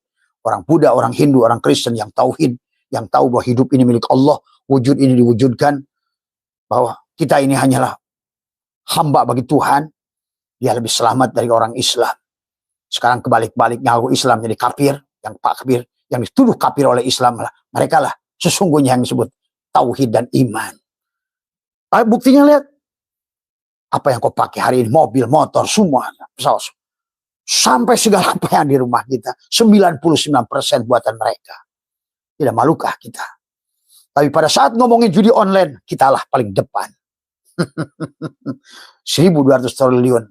Orang Buddha, orang Hindu, orang Kristen yang tauhid, yang tahu bahwa hidup ini milik Allah, wujud ini diwujudkan, bahwa kita ini hanyalah hamba bagi Tuhan, dia lebih selamat dari orang Islam. Sekarang kebalik-balik, ngaku Islam jadi kafir, yang dituduh kafir oleh Islam lah. Mereka lah sesungguhnya yang disebut tauhid dan iman. Tapi buktinya lihat, apa yang kau pakai hari ini, mobil, motor, semua, pesawat. Sampai segala apa yang di rumah kita 99% buatan mereka. Tidak malukah kita? Tapi pada saat ngomongin judi online, kitalah paling depan. 1.200 triliun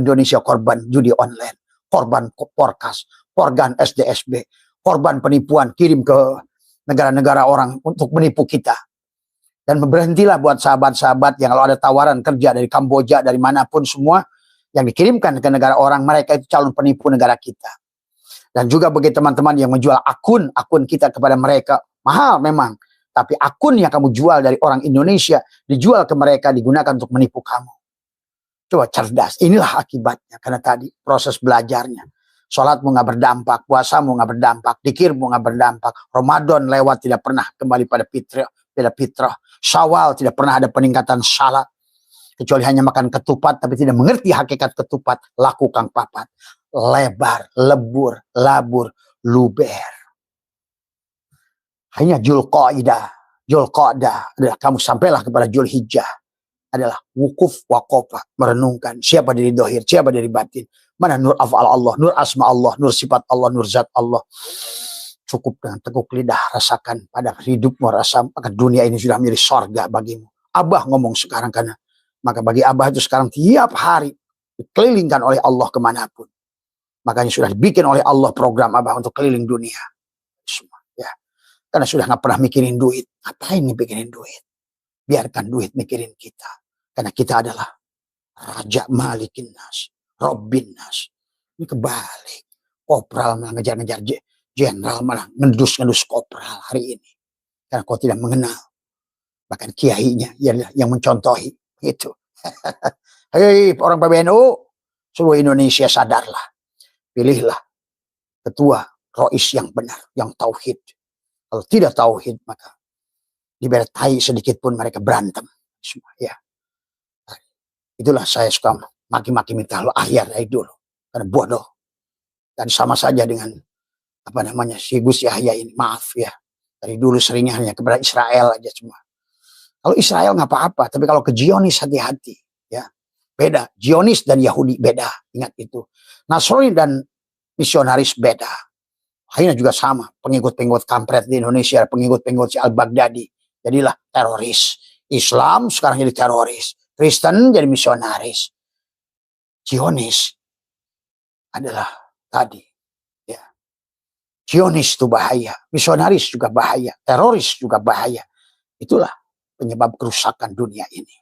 Indonesia korban judi online, korban porkas, korban SDSB, korban penipuan, kirim ke negara-negara orang untuk menipu kita. Dan berhentilah buat sahabat-sahabat yang kalau ada tawaran kerja dari Kamboja, dari manapun semua, yang dikirimkan ke negara orang, mereka itu calon penipu negara kita. Dan juga bagi teman-teman yang menjual akun kita kepada mereka, mahal memang. Tapi akun yang kamu jual dari orang Indonesia, dijual ke mereka, digunakan untuk menipu kamu. Coba cerdas, inilah akibatnya. Karena tadi proses belajarnya. Sholatmu nggak berdampak, puasamu nggak berdampak, dikirmu nggak berdampak. Ramadan lewat tidak pernah kembali pada fitrah. Syawal tidak pernah ada peningkatan salat. Kecuali hanya makan ketupat, tapi tidak mengerti hakikat ketupat. Laku kang papat. Lebar, lebur, labur, luber. Hanya Julqa'dah adalah kamu sampailah kepada Julhijjah. Adalah wukuf wakofa, merenungkan siapa dari dohir, siapa dari batin, mana nur af'al Allah, nur asma Allah, nur sifat Allah, nur zat Allah. Cukup dengan teguk lidah, rasakan pada hidupmu, rasa maka dunia ini sudah menjadi sorga bagimu. Abah ngomong sekarang karena maka bagi Abah itu sekarang tiap hari dikelilingkan oleh Allah kemanapun. Makanya sudah dibikin oleh Allah program Abah untuk keliling dunia. Semua, ya. Karena sudah nggak pernah mikirin duit. Ngapain nih mikirin duit? Biarkan duit mikirin kita. Karena kita adalah Raja Malikin Nas, Robbin Nas. Ini kebalik. Kopral malah ngejar-ngejar jenderal, malah ngendus-ngendus kopral hari ini. Karena kau tidak mengenal. Bahkan kiainya yang mencontohi. Gitu. Hei orang PBNU, seluruh Indonesia sadarlah. Pilihlah ketua Rois yang benar, yang tauhid. Kalau tidak tauhid, maka dibertai sedikit pun mereka berantem. Semua, ya. Itulah saya suka maki-maki minta lo akhir dari dulu. Karena bodoh. Dan sama saja dengan apa namanya si Gus Yahya ini. Maaf ya. Dari dulu seringnya hanya kepada Israel aja semua. Kalau Israel nggak apa-apa. Tapi kalau ke Zionis hati-hati. Ya. Beda. Zionis dan Yahudi beda. Ingat itu. Nasrani dan misionaris beda. Akhirnya juga sama. Pengikut-pengikut kampret di Indonesia. Pengikut-pengikut si Al-Baghdadi. Jadilah teroris. Islam sekarang jadi teroris. Kristen jadi misionaris. Zionis adalah tadi. Ya. Zionis itu bahaya. Misionaris juga bahaya. Teroris juga bahaya. Itulah penyebab kerusakan dunia ini.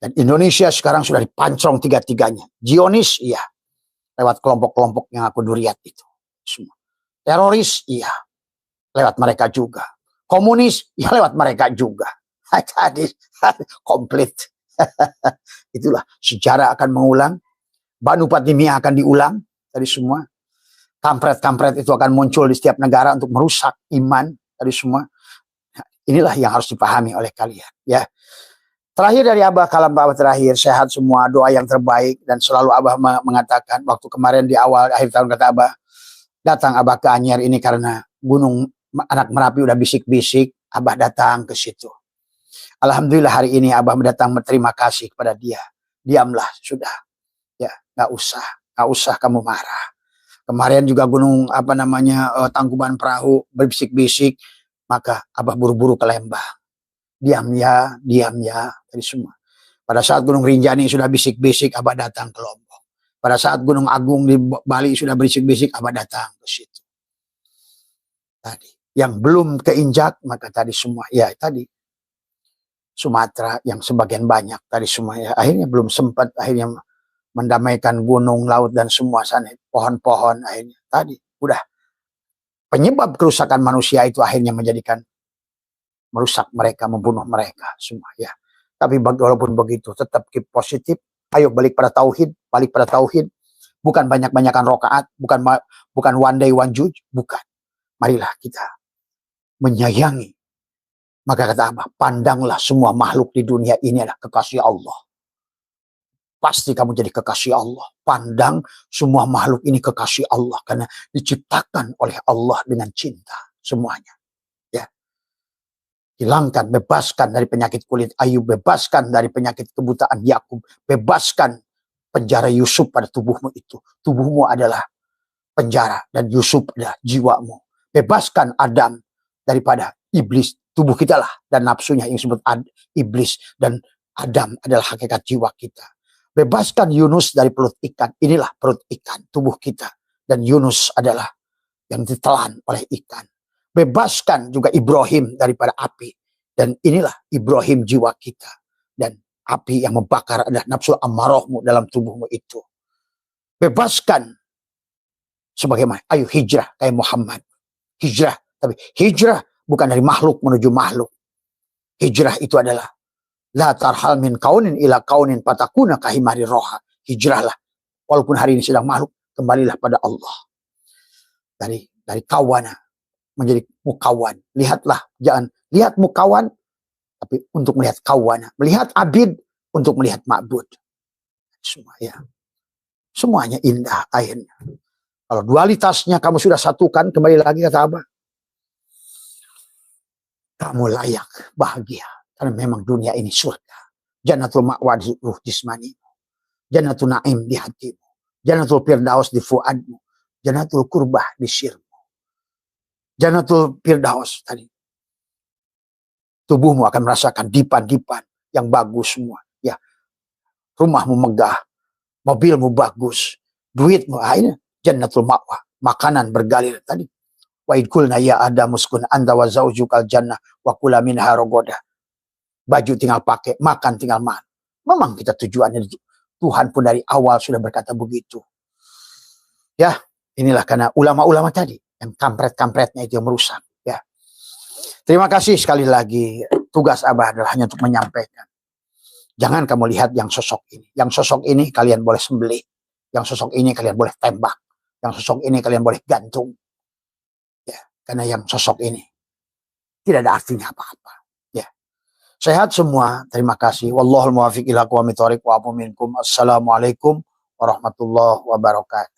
Dan Indonesia sekarang sudah dipancong tiga-tiganya. Zionis, iya. Lewat kelompok-kelompok yang aku duriat itu. Semua. Teroris, iya. Lewat mereka juga. Komunis, ya lewat mereka juga. Tadi komplit. Itulah sejarah akan mengulang. Banu Fatimiyah akan diulang. Tadi semua. Kampret-kampret itu akan muncul di setiap negara untuk merusak iman. Tadi semua. Inilah yang harus dipahami oleh kalian. Ya. Terakhir dari Abah, kalam Abah terakhir. Sehat semua, doa yang terbaik. Dan selalu Abah mengatakan. Waktu kemarin di awal, akhir tahun kata Abah. Datang Abah ke Anyer ini karena gunung anak Merapi udah bisik-bisik. Abah datang ke situ. Alhamdulillah hari ini Abah datang berterima kasih kepada dia. Diamlah sudah. Ya, nggak usah kamu marah. Kemarin juga gunung Tangkuban Perahu berbisik-bisik, maka Abah buru-buru ke Lembang. Diam ya, tadi semua. Pada saat Gunung Rinjani sudah bisik-bisik, Abah datang ke Lombok. Pada saat Gunung Agung di Bali sudah berisik-bisik, Abah datang ke situ. Tadi, yang belum keinjak, maka tadi semua, ya tadi. Sumatera yang sebagian banyak tadi semua ya akhirnya belum sempat akhirnya mendamaikan gunung, laut dan semua sana pohon-pohon akhirnya tadi udah penyebab kerusakan manusia itu akhirnya menjadikan merusak mereka, membunuh mereka semua ya. Tapi walaupun begitu tetap keep positif. Ayo balik pada tauhid, bukan banyak-banyakan rokaat, bukan one day one juj, bukan. Marilah kita menyayangi. Maka kata Abah, pandanglah semua makhluk di dunia ini adalah kekasih Allah. Pasti kamu jadi kekasih Allah. Pandang semua makhluk ini kekasih Allah. Karena diciptakan oleh Allah dengan cinta. Semuanya. Ya. Hilangkan, bebaskan dari penyakit kulit Ayub. Bebaskan dari penyakit kebutaan Yakub. Bebaskan penjara Yusuf pada tubuhmu itu. Tubuhmu adalah penjara. Dan Yusuf adalah jiwamu. Bebaskan Adam daripada iblis. Tubuh kita lah dan nafsunya yang disebut iblis. Dan Adam adalah hakikat jiwa kita. Bebaskan Yunus dari perut ikan. Inilah perut ikan, tubuh kita. Dan Yunus adalah yang ditelan oleh ikan. Bebaskan juga Ibrahim daripada api. Dan inilah Ibrahim jiwa kita. Dan api yang membakar adalah nafsu ammarahmu dalam tubuhmu itu. Bebaskan sebagaimana. Ayo hijrah kayak Muhammad. Hijrah. Tapi hijrah bukan dari makhluk menuju makhluk. Hijrah itu adalah la tarhal min kaunin ila kaunin patakuna kahimari roha. Hijrahlah. Walaupun hari ini sedang makhluk, kembalilah pada Allah. Dari kawana menjadi mukawan. Lihatlah, jangan lihat mukawan, tapi untuk melihat kawana. Melihat abid untuk melihat ma'bud. Semuanya indah akhirnya. Kalau dualitasnya kamu sudah satukan, kembali lagi kata Abah, kamu layak bahagia. Karena memang dunia ini surga. Jannatul ma'wa di ruh jismani. Jannatul na'im di hatimu. Jannatul firdaus di fuadmu. Jannatul kurbah di sirmu. Jannatul firdaus tadi. Tubuhmu akan merasakan dipan-dipan yang bagus semua. Ya, rumahmu megah, mobilmu bagus, duitmu akhirnya jannatul ma'wa. Makanan bergalir tadi. Wa idkulna ya Adam uskun anta wa zaujukal jannah wa kula minha rogoda. Baju tinggal pakai, makan tinggal makan. Memang kita tujuannya Tuhan pun dari awal sudah berkata begitu. Ya, inilah karena ulama-ulama tadi yang kampret-kampretnya itu yang merusak. Ya. Terima kasih sekali lagi. Tugas Abah adalah hanya untuk menyampaikan. Jangan kamu lihat yang sosok ini. Yang sosok ini kalian boleh sembelih. Yang sosok ini kalian boleh tembak. Yang sosok ini kalian boleh gantung. Ya, karena yang sosok ini tidak ada artinya apa-apa. Ya. Sehat semua. Terima kasih. Wallahul muwaffiq ila aqwamit thoriq wa afu minkum. Assalamualaikum warahmatullahi wabarakatuh.